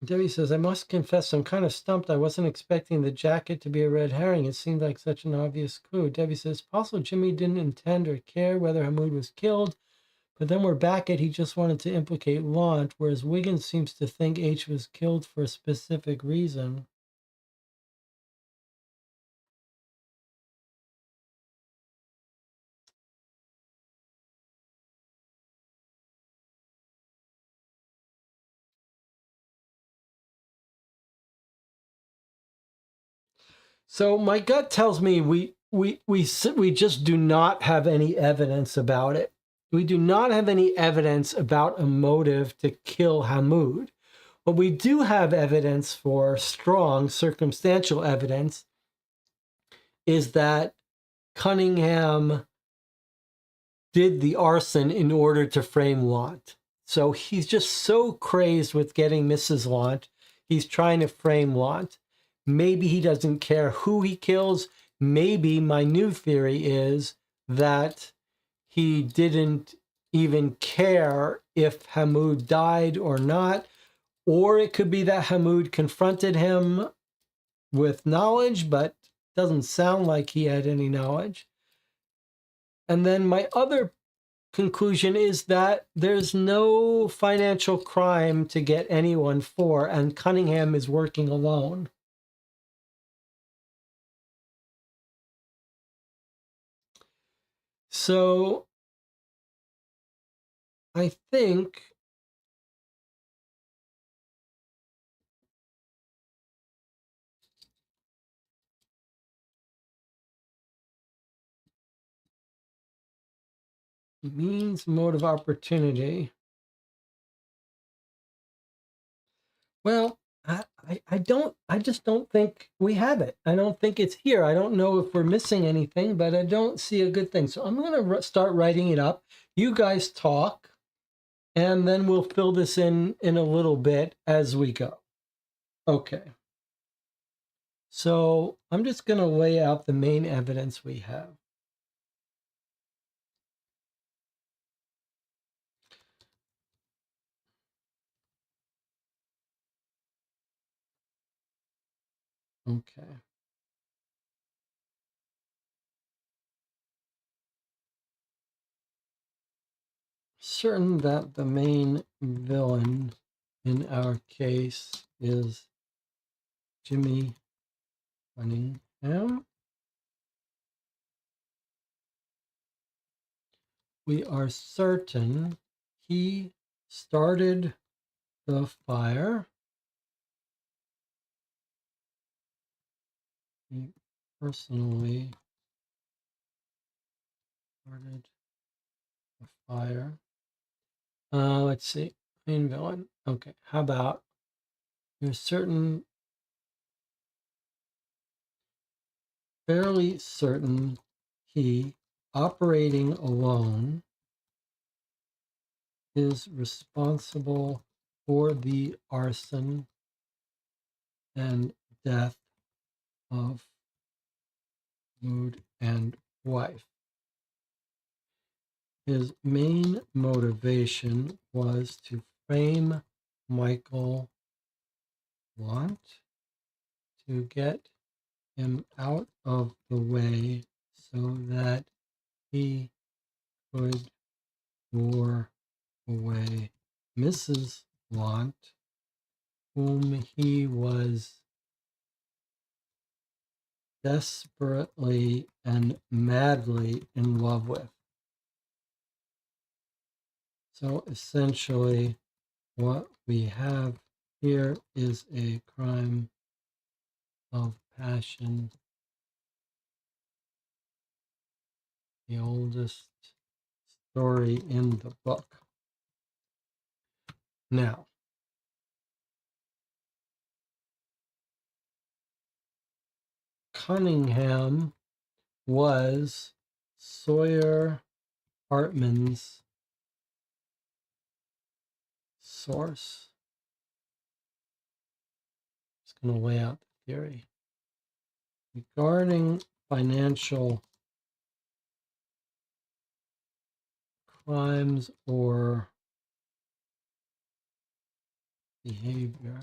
Debbie says, I must confess, I'm kind of stumped. I wasn't expecting the jacket to be a red herring. It seemed like such an obvious clue. Debbie says, possible Jimmy didn't intend or care whether Hamoud was killed, but then we're back at he just wanted to implicate Lant, whereas Wiggins seems to think H was killed for a specific reason. So my gut tells me we just do not have any evidence about it. We do not have any evidence about a motive to kill Hamoud. What we do have evidence for, strong circumstantial evidence, is that Cunningham did the arson in order to frame Lant. So he's just so crazed with getting Mrs. Lant, he's trying to frame Lant. Maybe he doesn't care who he kills. Maybe my new theory is that he didn't even care if Hamoud died or not. Or it could be that Hamoud confronted him with knowledge, but doesn't sound like he had any knowledge. And then my other conclusion is that there's no financial crime to get anyone for, and Cunningham is working alone. So I think means mode of opportunity. Well, I just don't think we have it. I don't think it's here. I don't know if we're missing anything, but I don't see a good thing. So I'm going to start writing it up. You guys talk, and then we'll fill this in a little bit as we go. Okay. So I'm just going to lay out the main evidence we have. Okay. Certain that the main villain in our case is Jimmy Cunningham. We are certain he started the fire. He personally started the fire. Let's see. Main villain. Okay. How about you're certain, fairly certain he, operating alone, is responsible for the arson and death of Mood and wife. His main motivation was to frame Michael Lant, to get him out of the way so that he could lure away Mrs. Lant, whom he was desperately and madly in love with. So essentially, what we have here is a crime of passion, the oldest story in the book. Now, Cunningham was Sawyer Hartman's source. Just going to lay out the theory. Regarding financial crimes or behavior,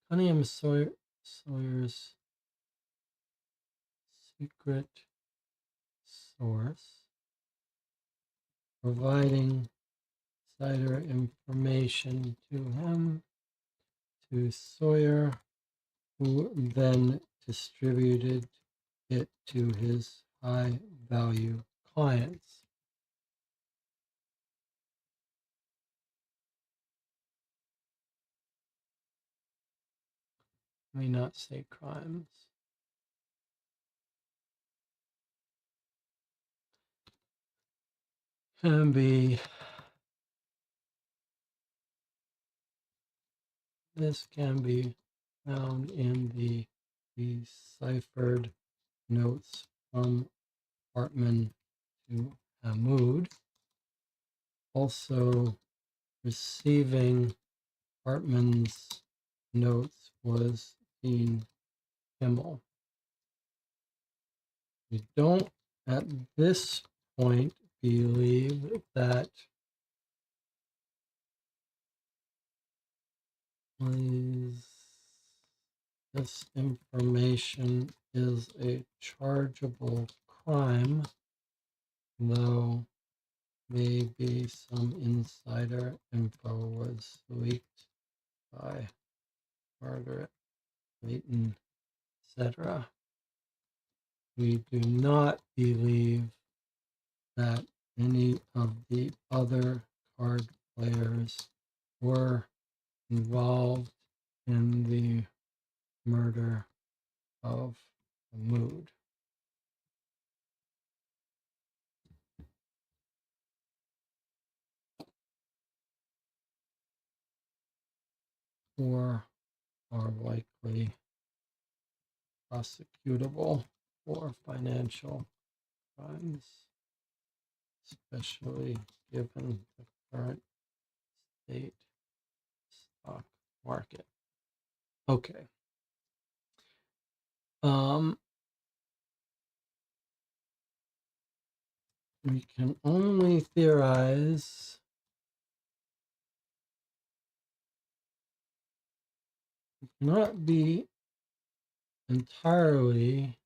Cunningham Sawyer's secret source, providing insider information to him, to Sawyer, who then distributed it to his high-value clients. May not say crimes. can be, this can be found in the deciphered notes from Hartman to Hamoud. Also receiving Hartman's notes was Dean Kimmel. We don't at this point believe that this information is a chargeable crime, though maybe some insider info was leaked by Margaret Leighton, etc. We do not believe that any of the other card players were involved in the murder of Mood. Or are likely prosecutable for financial crimes, especially given the current state stock market. Okay. We can only theorize. We cannot be entirely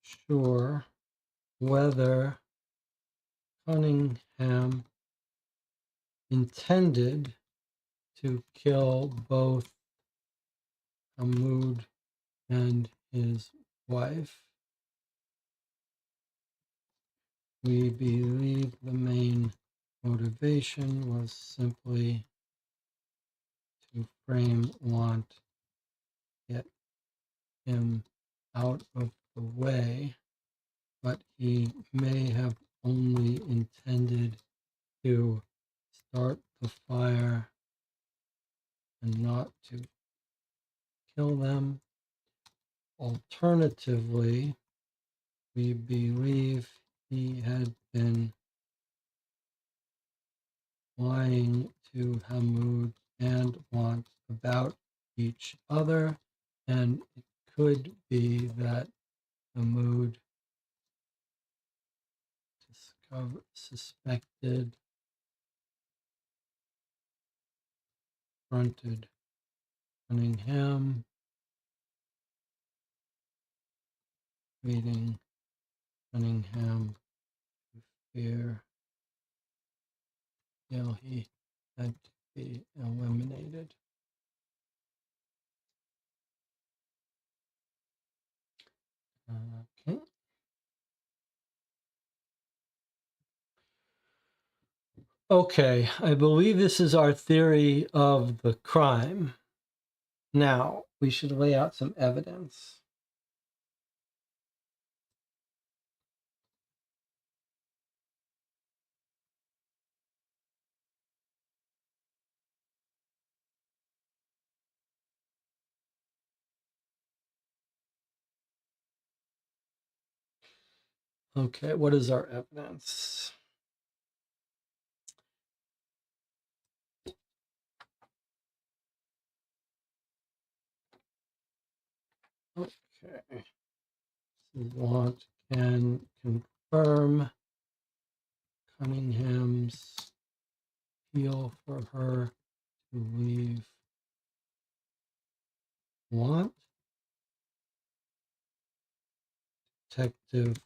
sure whether Cunningham intended to kill both Hamoud and his wife. We believe the main motivation was simply to frame Want, get him out of the way, but he may have only intended to start the fire and not to kill them. Alternatively, we believe he had been lying to Hamoud and Want about each other, and it could be that Hamoud suspected, confronted Cunningham, leading Cunningham to fear he had to be eliminated. Okay. Okay, I believe this is our theory of the crime. Now, we should lay out some evidence. Okay, what is our evidence? Okay. Want can confirm Cunningham's appeal for her to leave. Want Detective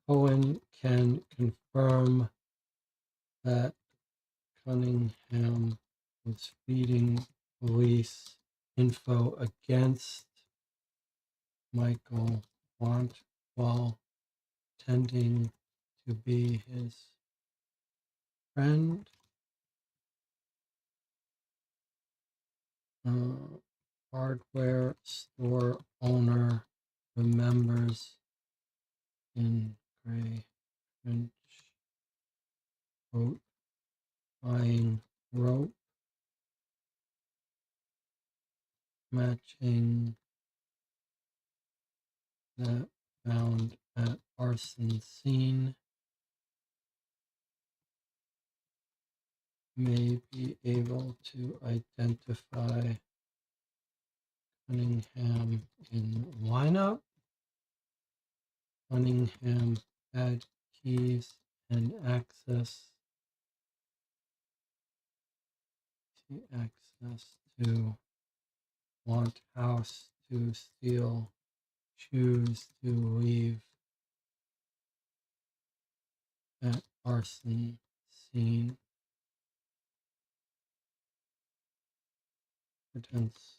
Cohen can confirm that Cunningham was feeding police info against Michael Want while pretending to be his friend. Hardware store owner remembers in gray French boat flying rope matching that found at arson scene may be able to identify Cunningham in lineup. Cunningham had keys and access to want house to steal, choose to leave at arson scene. Evidence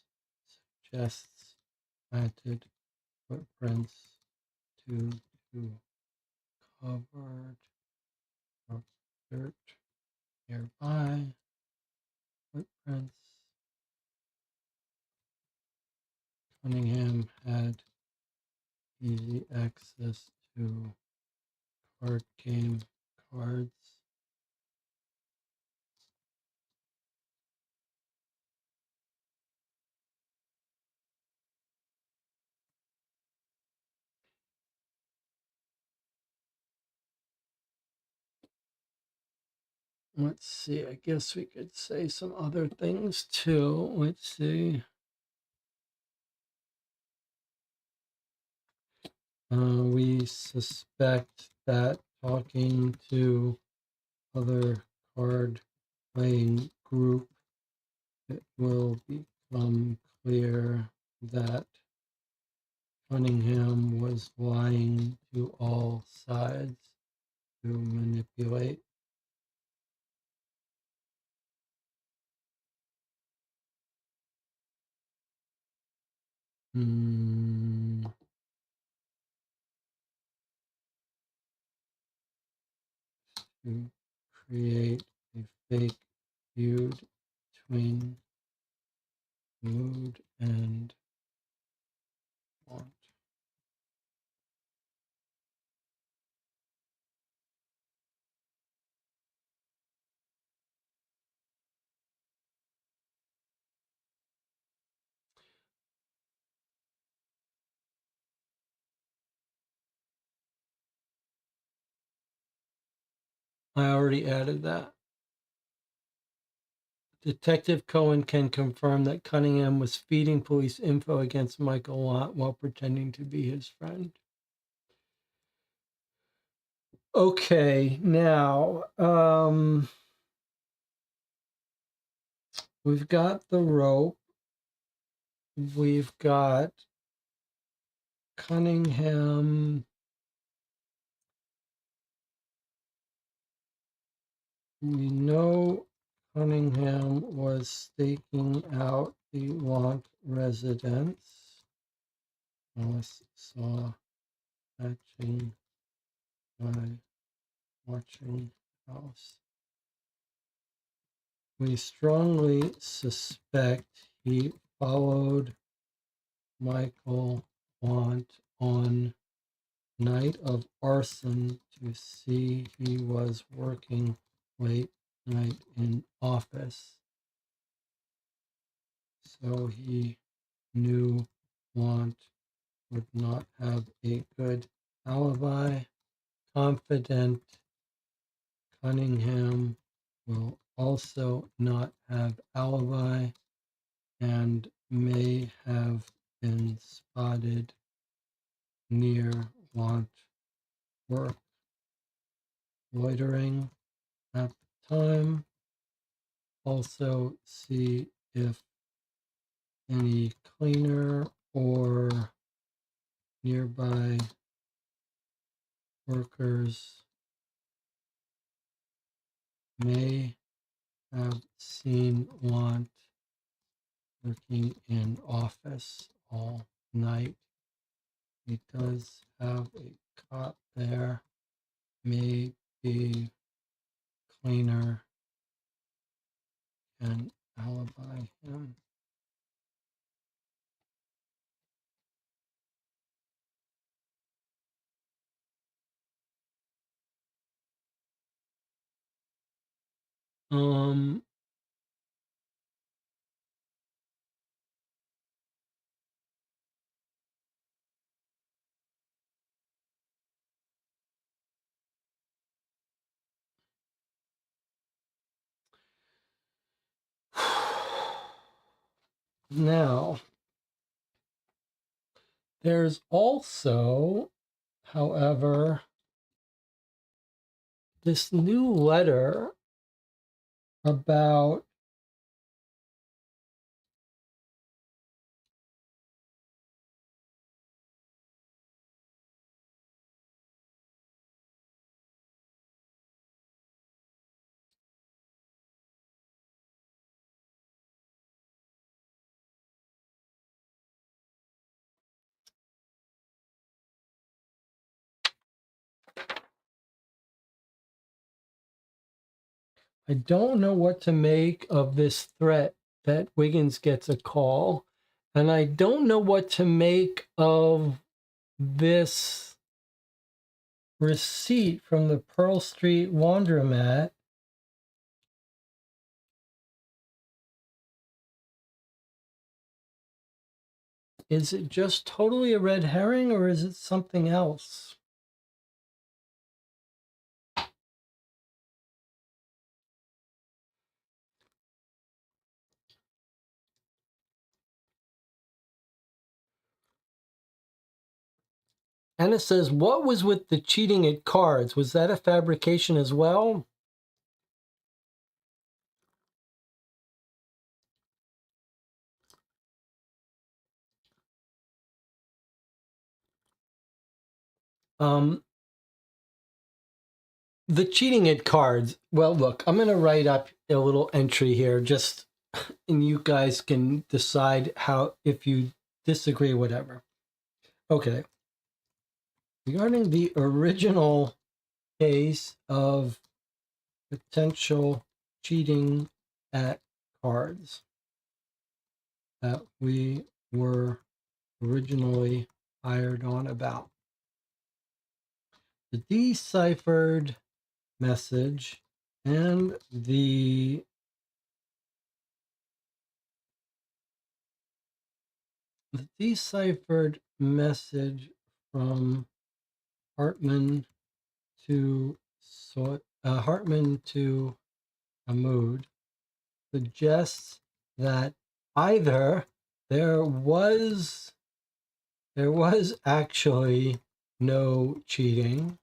suggests planted footprints to covered of dirt nearby. Footprints. Cunningham had easy access to card game cards. Let's see, I guess we could say some other things too. Let's see. We suspect that talking to other card playing group, it will become clear that Cunningham was lying to all sides to manipulate. To create a fake feud between mood and want. I already added that. Detective Cohen can confirm that Cunningham was feeding police info against Michael Lott while pretending to be his friend. Okay, now we've got the rope. We've got Cunningham. We know Cunningham was staking out the Lant residence. Alice saw hatching by watching house. We strongly suspect he followed Michael Lant on night of arson to see he was working late night in office. So he knew Want would not have a good alibi. Confident Cunningham will also not have alibi and may have been spotted near Want work, loitering at the time. Also see if any cleaner or nearby workers may have seen Want working in office all night. He does have a cot there, may be cleaner and alibi him. Um, now, there's also, however, this new letter about I don't know what to make of this threat that Wiggins gets a call, and I don't know what to make of this receipt from the Pearl Street laundromat. Is it just totally a red herring, or is it something else? Anna says, what was with the cheating at cards? Was that a fabrication as well? The cheating at cards. Well, look, I'm going to write up a little entry here, just, and you guys can decide how, if you disagree, whatever. Okay. Regarding the original case of potential cheating at cards that we were originally hired on about, the deciphered message and the deciphered message from Hartman Hartman to Hamoud suggests that either there was actually no cheating,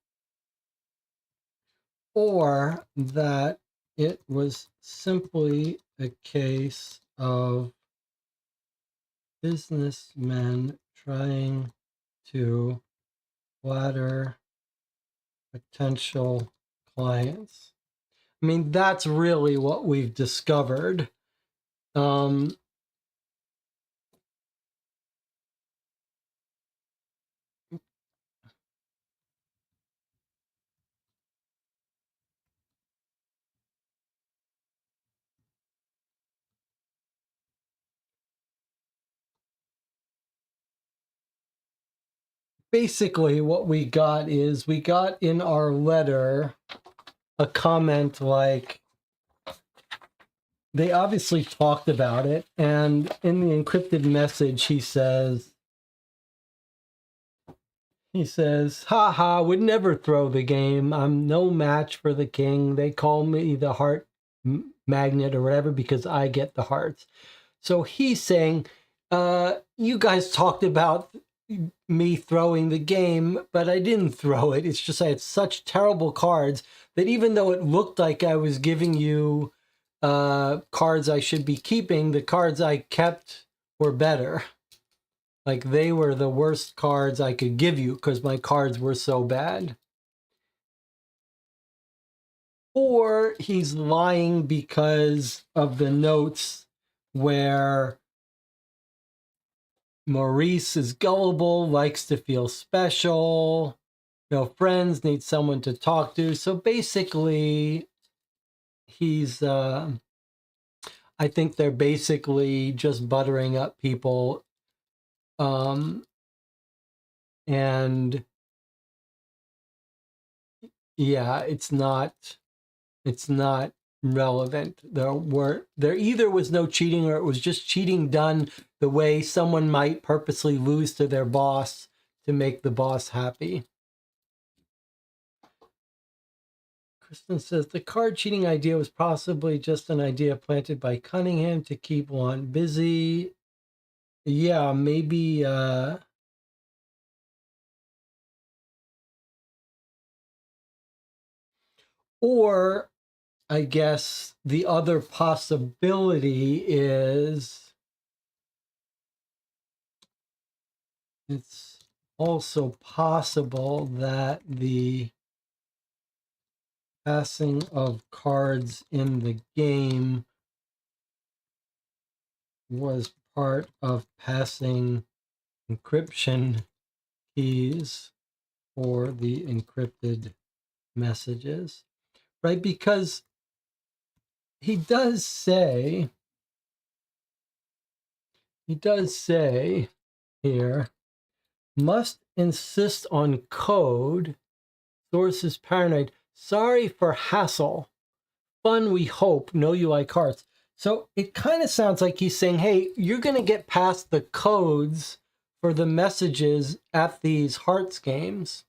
or that it was simply a case of businessmen trying to flatter potential clients. I mean, that's really what we've discovered. Basically, what we got is we got in our letter a comment like, they obviously talked about it, and in the encrypted message, he says, ha ha, would never throw the game. I'm no match for the king. They call me the heart magnet or whatever because I get the hearts. So he's saying, you guys talked about me throwing the game, but I didn't throw it. It's just I had such terrible cards that even though it looked like I was giving you cards I should be keeping, the cards I kept were better. Like, they were the worst cards I could give you because my cards were so bad. Or he's lying because of the notes where Maurice is gullible, likes to feel special, no friends, needs someone to talk to. So basically, he's, I think they're basically just buttering up people. And yeah, it's not relevant. There either was no cheating or it was just cheating done the way someone might purposely lose to their boss to make the boss happy. Kristen says the card cheating idea was possibly just an idea planted by Cunningham to keep Juan busy. Yeah, maybe or I guess the other possibility is it's also possible that the passing of cards in the game was part of passing encryption keys for the encrypted messages, right? Because he does say here, must insist on code, source is paranoid, sorry for hassle, fun we hope, know you like hearts. So it kind of sounds like he's saying, hey, you're going to get past the codes for the messages at these hearts games.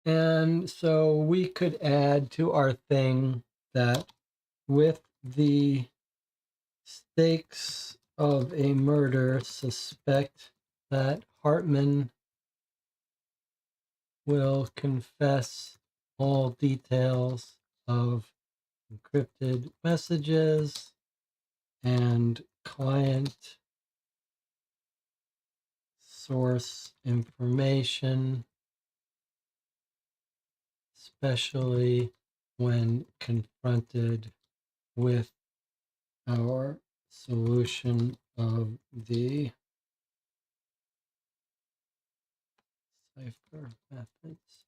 And so we could add to our thing that with the stakes of a murder, suspect that Hartman will confess all details of encrypted messages and client source information, especially when confronted with our solution of the cipher methods.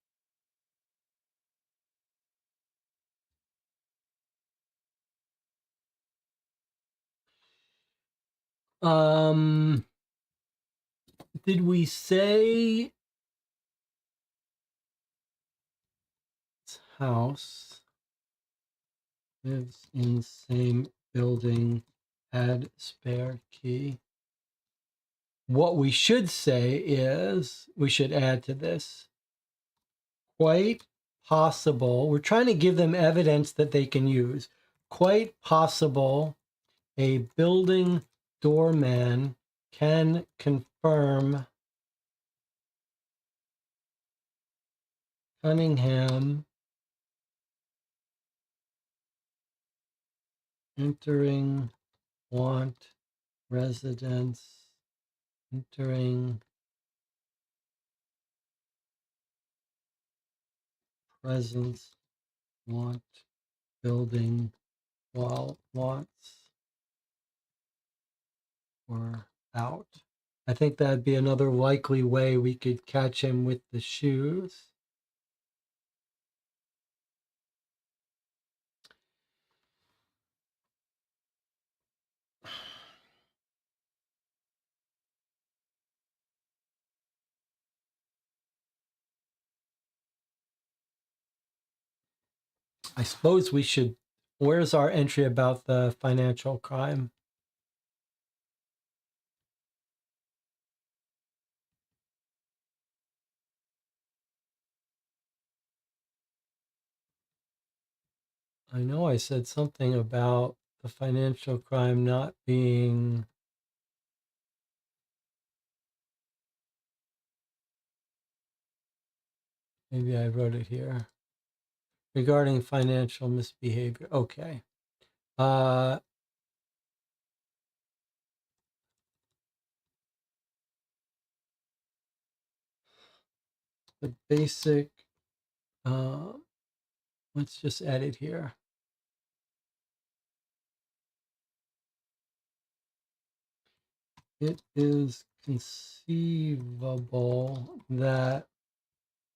Did we say house lives in same building, had spare key? What we should say is, we should add to this, quite possible, we're trying to give them evidence that they can use, quite possible a building doorman can confirm Cunningham entering want residence, entering presence want building while wants were out. I think that'd be another likely way we could catch him with the shoes. I suppose we should, where's our entry about the financial crime? I know I said something about the financial crime not being, maybe I wrote it here, regarding financial misbehavior. Okay. The basic, let's just add it here. It is conceivable that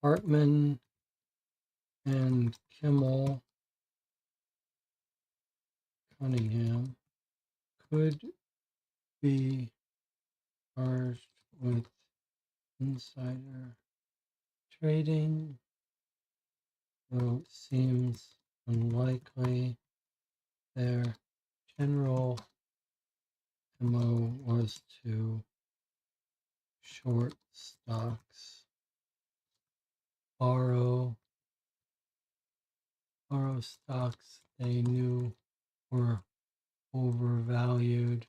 Hartman and Kimmel Cunningham could be charged with insider trading, though it seems unlikely. Their general MO was to short stocks, borrow stocks they knew were overvalued,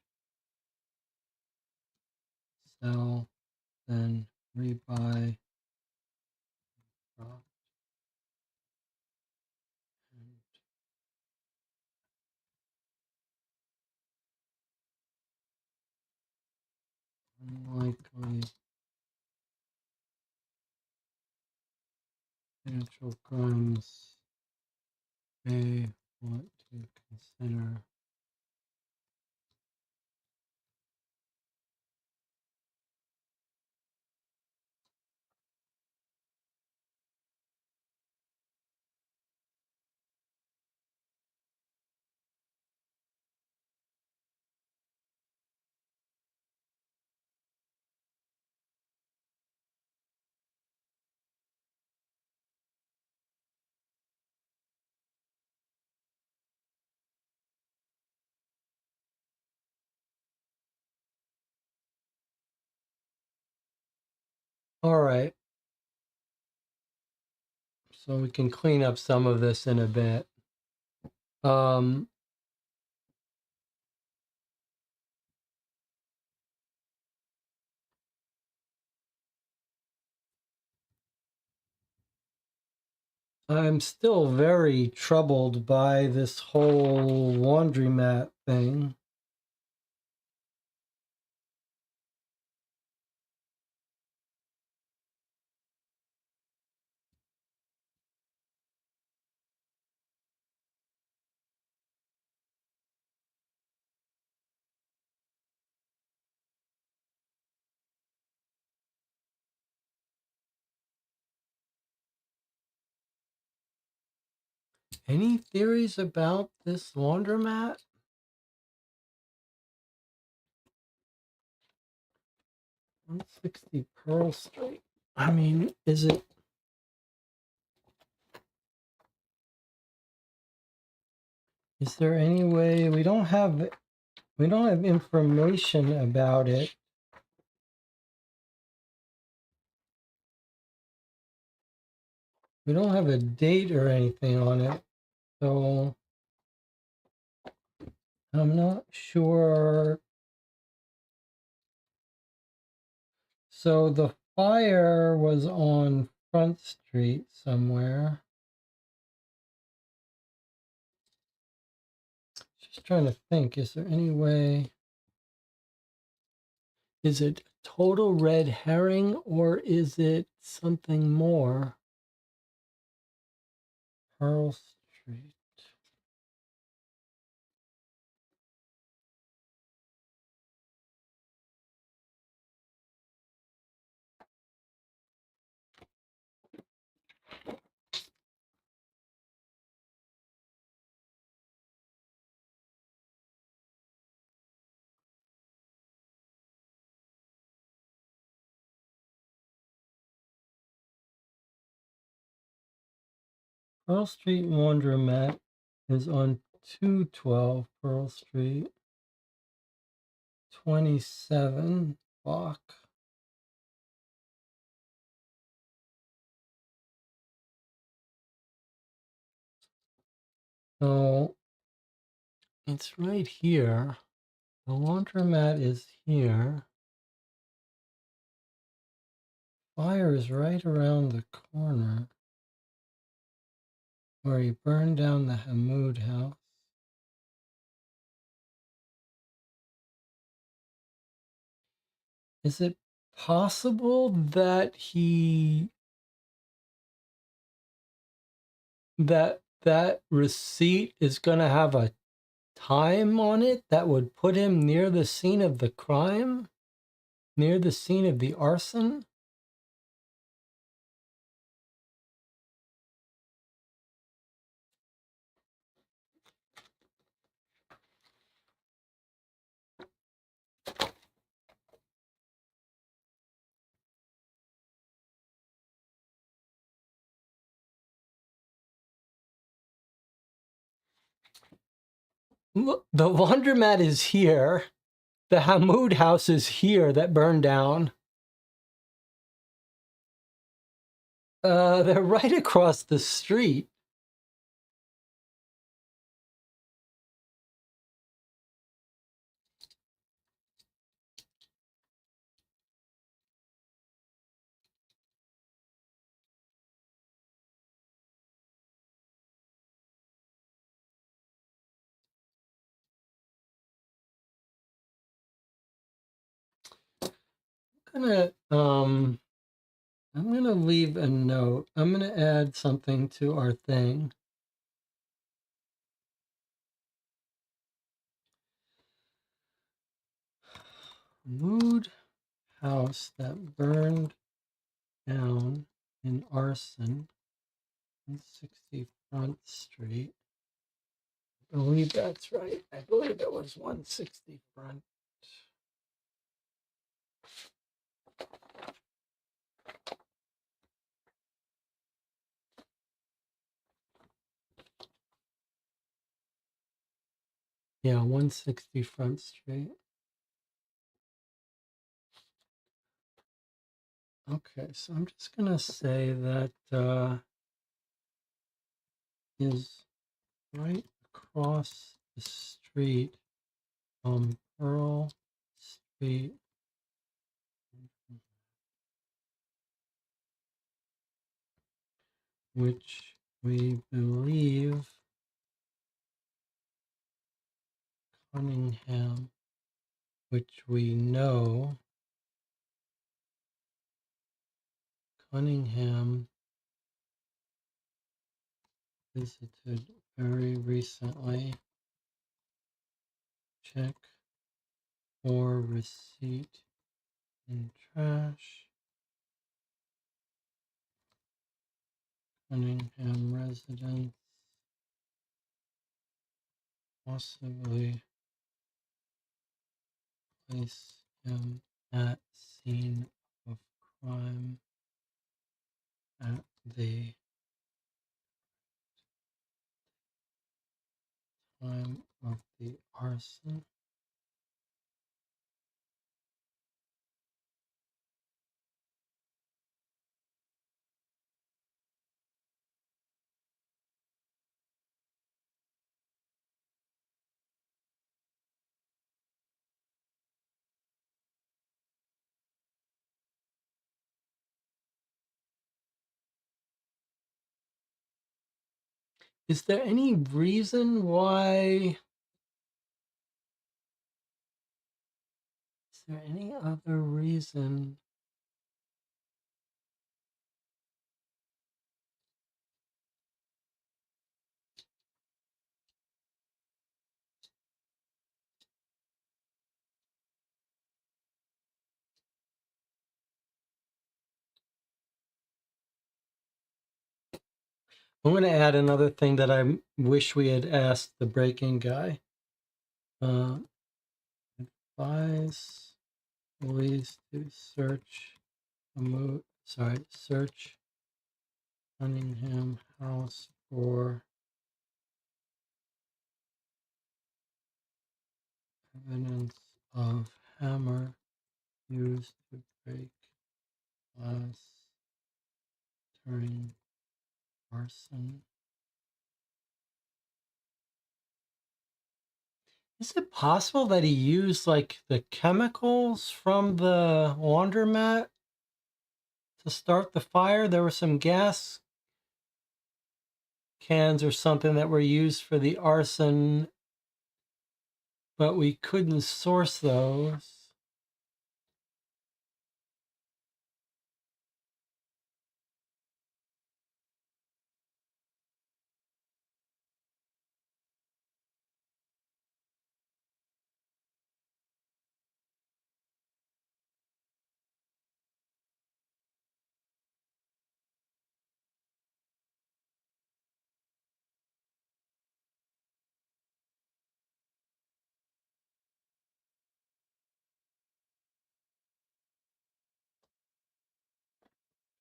sell, then rebuy, drop, and unlikely financial crimes may want to consider. All right. So we can clean up some of this in a bit. I'm still very troubled by this whole laundromat thing. Any theories about this laundromat? 160 Pearl Street. I mean, is there any way we don't have information about it? We don't have a date or anything on it, so I'm not sure. So the fire was on Front Street somewhere. Just trying to think, is there any way? Is it total red herring or is it something more? Pearl Street. Pearl Street Laundromat is on 212 Pearl Street, 27 block. So it's right here. The laundromat is here. Fire is right around the corner where he burned down the Hamoud house. Is it possible that that receipt is going to have a time on it that would put him near the scene of the crime, near the scene of the arson? Look, the laundromat is here. The Hamoud house is here that burned down. They're right across the street. I'm gonna leave a note. I'm gonna add something to our thing. Mood house that burned down in arson on 60 Front Street. I believe that's right. I believe it was 160 Front. Yeah, 160 Front Street. Okay, so I'm just gonna say that is right across the street from Pearl Street, which we believe Cunningham, which we know Cunningham visited very recently. Check for receipt in trash. Cunningham residence. Possibly place him at scene of crime at the time of the arson. Is there any reason why? Is there any other reason? I'm going to add another thing that I wish we had asked the break-in guy. Advise police to search search Cunningham house for evidence of hammer used to break glass during arson. Is it possible that he used like the chemicals from the laundromat to start the fire? There were some gas cans or something that were used for the arson, but we couldn't source those.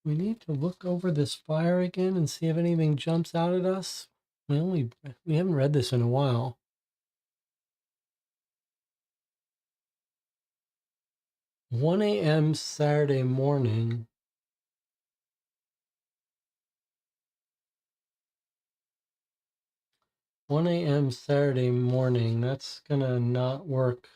We need to look over this fire again and see if anything jumps out at us. We haven't read this in a while. 1 a.m. Saturday morning. 1 a.m. Saturday morning. That's gonna not work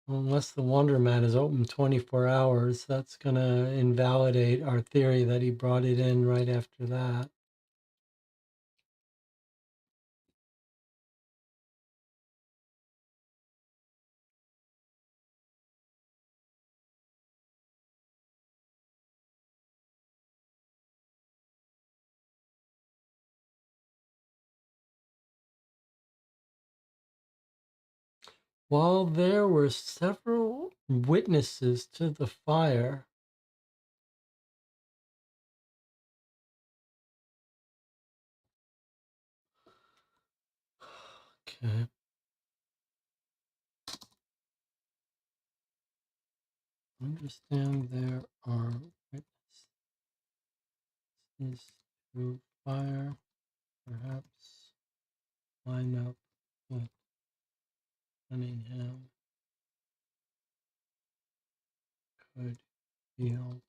unless the Wondermat is open 24 hours. That's gonna invalidate our theory that he brought it in right after that. While there were several witnesses to the fire, okay. Understand there are witnesses to fire, perhaps line up with Cunningham could yield.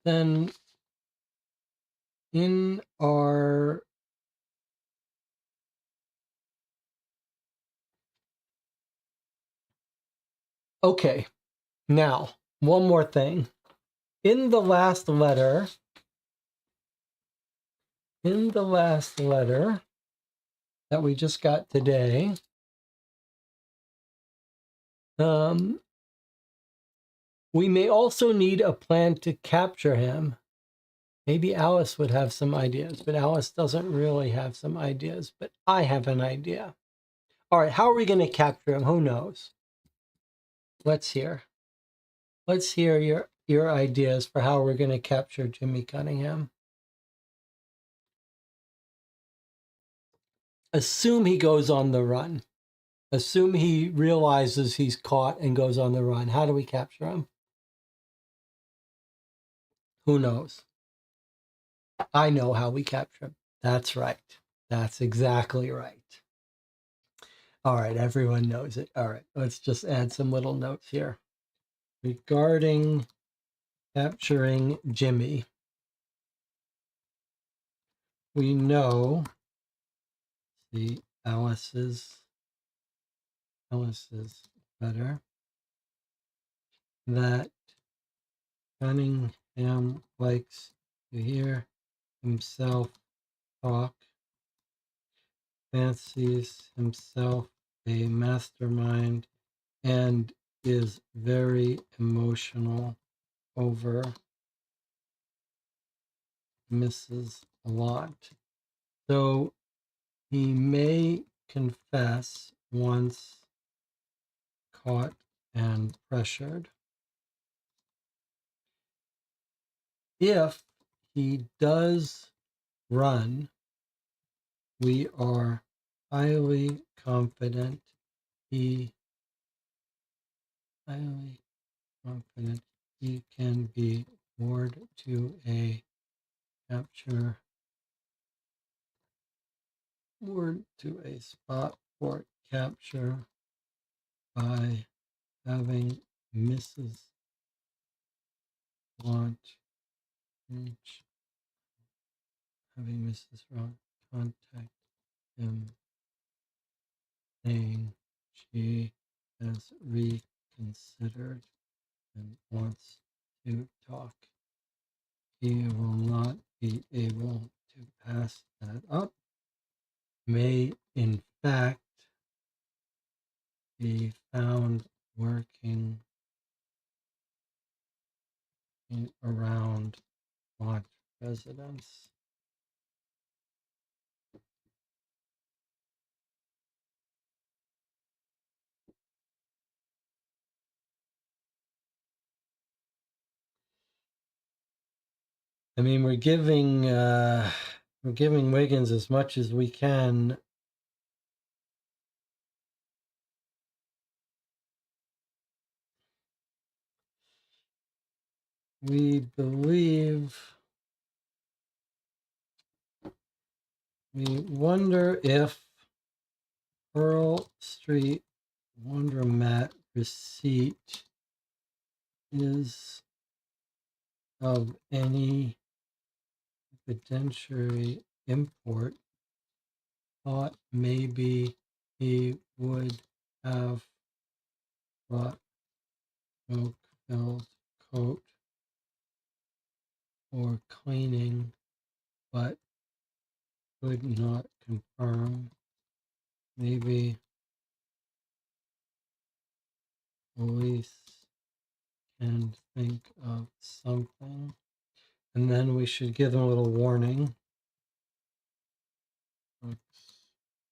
Then in our okay, now one more thing. In the last letter that we just got today, we may also need a plan to capture him. Maybe Alice would have some ideas, but Alice doesn't really have some ideas, but I have an idea. All right, how are we going to capture him? Who knows? Let's hear. Let's hear your ideas for how we're going to capture Jimmy Cunningham. Assume he goes on the run. Assume he realizes he's caught and goes on the run. How do we capture him? Who knows? I know how we capture him. That's right. That's exactly right. All right, everyone knows it. All right, let's just add some little notes here. Regarding capturing Jimmy, we know the Alice's better that Cunningham likes to hear himself talk, fancies himself a mastermind, and is very emotional over misses a lot. So he may confess once caught and pressured. If he does run, we are highly confident he can be lured to a capture spot for capture by having Mrs. Want reach having Mrs. Ron contact him saying she has reconsidered and wants to talk. He will not be able to pass that up. May, in fact, be found working around Mont residence. I mean, we're giving Wiggins as much as we can. we believe, we wonder if Pearl Street laundromat receipt is of any evidentiary import. Thought maybe he would have brought smoke-filled coat for cleaning, but could not confirm. Maybe police can think of something. And then we should give them a little warning. Looks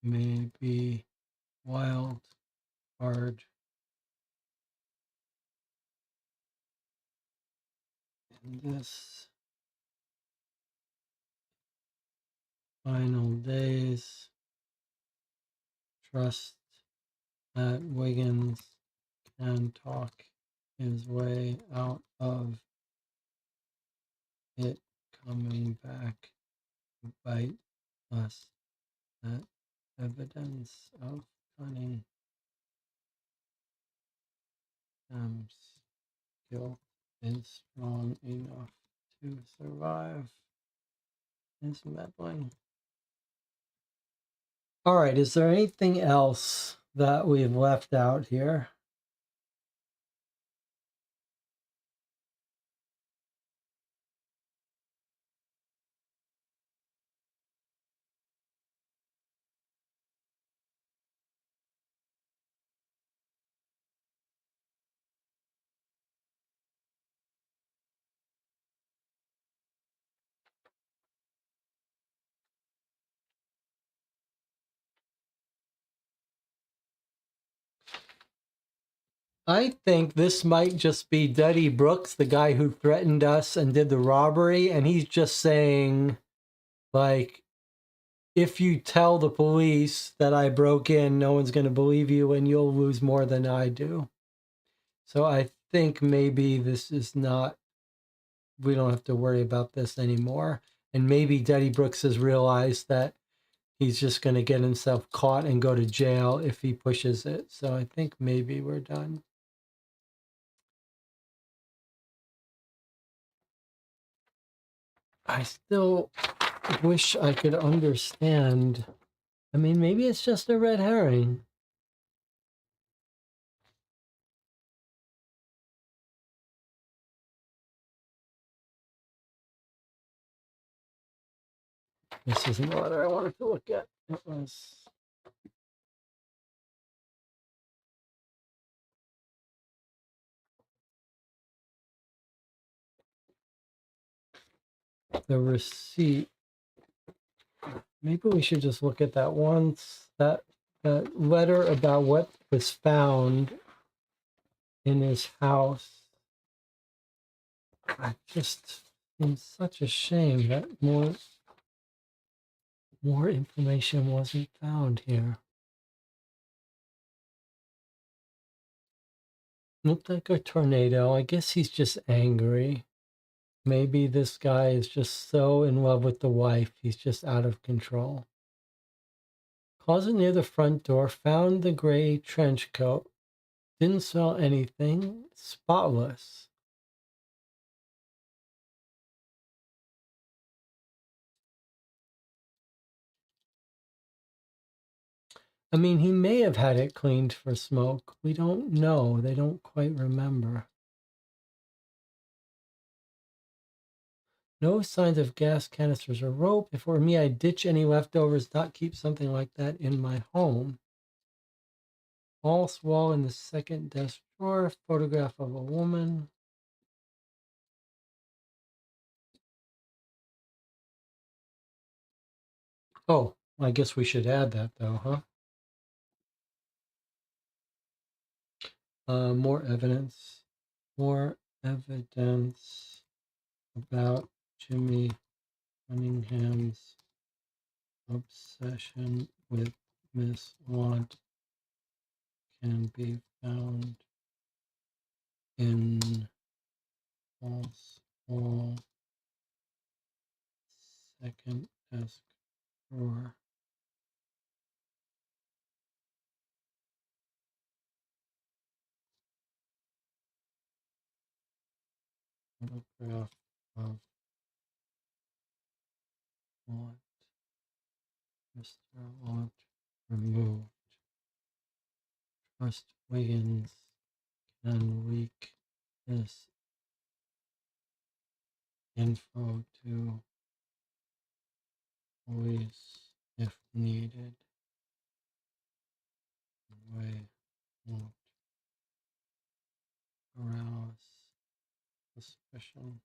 may be wild, hard, in this final days. Trust that Wiggins can talk his way out of it coming back to bite us. That evidence of Cunningham's guilt is strong enough to survive his meddling. All right, is there anything else that we've left out here? I think this might just be Duddy Brooks, the guy who threatened us and did the robbery, and he's just saying, like, if you tell the police that I broke in, no one's going to believe you and you'll lose more than I do. So I think maybe this is not, we don't have to worry about this anymore. And maybe Duddy Brooks has realized that he's just going to get himself caught and go to jail if he pushes it. So I think maybe we're done. I still wish I could understand. I mean, maybe it's just a red herring. This isn't what I wanted to look at. It was the receipt. Maybe we should just look at that once. That letter about what was found in his house. I just, it's such a shame that more information wasn't found here. Looked like a tornado. I guess he's just angry. Maybe this guy is just so in love with the wife, he's just out of control. Closet near the front door, found the gray trench coat. Didn't smell anything. Spotless. I mean, he may have had it cleaned for smoke. We don't know. They don't quite remember. No signs of gas canisters or rope. If it were me, I'd ditch any leftovers, not keep something like that in my home. False wall in the second desk drawer. Photograph of a woman. Oh, I guess we should add that though, huh? More evidence. More evidence about Jimmy Cunningham's obsession with Miss Want can be found in false all second desk drawer. Photograph of want Mr. Want removed. Trust Wiggins can leak this info to police if needed. Way won't arouse suspicion.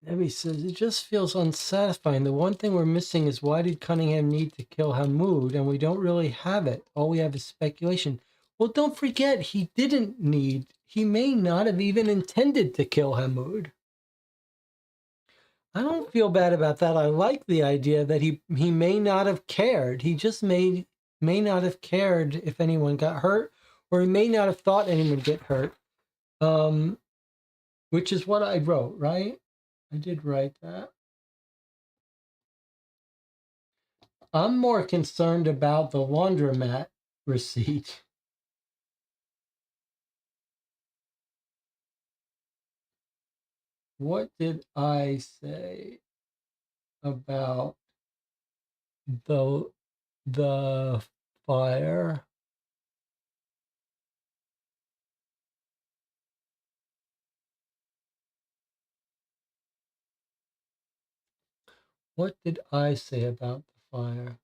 Debbie says, it just feels unsatisfying. The one thing we're missing is why did Cunningham need to kill Hamoud? And we don't really have it. All we have is speculation. Well, don't forget, he may not have even intended to kill Hamoud. I don't feel bad about that. I like the idea that he may not have cared. He just may not have cared if anyone got hurt, or he may not have thought anyone would get hurt, which is what I wrote, right? I did write that. I'm more concerned about the laundromat receipt. What did I say about the fire? What did I say about the fire?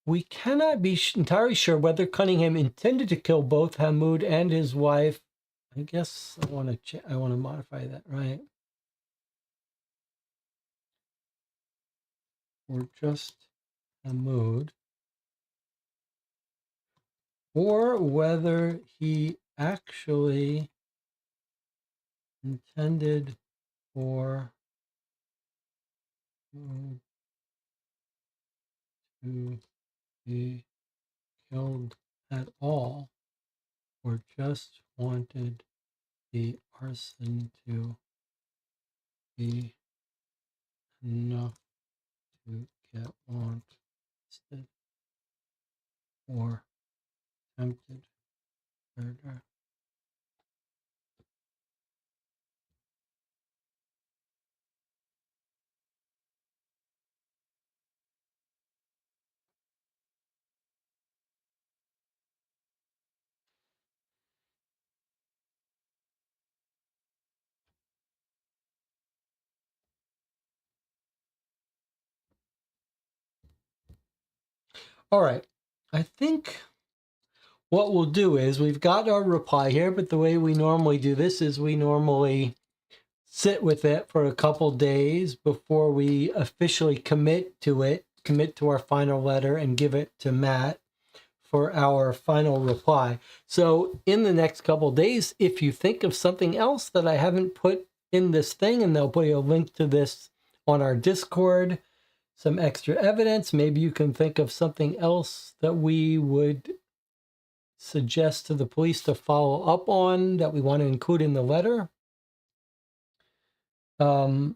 We cannot be entirely sure whether Cunningham intended to kill both Hamoud and his wife. I guess I want to modify that, right? Or just Hamoud. Or whether he actually intended for Hamoud to be killed at all, or just wanted the arson to be enough to get wanted, or attempted murder. All right, I think what we'll do is we've got our reply here, but the way we normally do this is we normally sit with it for a couple days before we officially commit to our final letter and give it to Matt for our final reply. So in the next couple days, if you think of something else that I haven't put in this thing, and they'll put a link to this on our Discord, some extra evidence, maybe you can think of something else that we would suggest to the police to follow up on that we want to include in the letter. You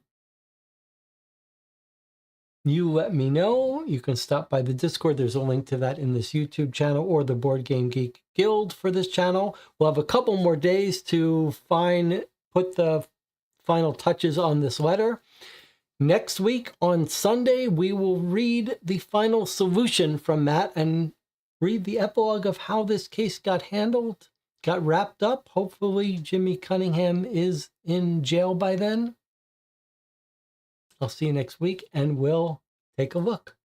let me know. You can stop by the Discord. There's a link to that in this YouTube channel or the Board Game Geek Guild for this channel. We'll have a couple more days to put the final touches on this letter. Next week on Sunday, we will read the final solution from Matt and read the epilogue of how this case got wrapped up. Hopefully Jimmy Cunningham is in jail by then. I'll see you next week, and we'll take a look.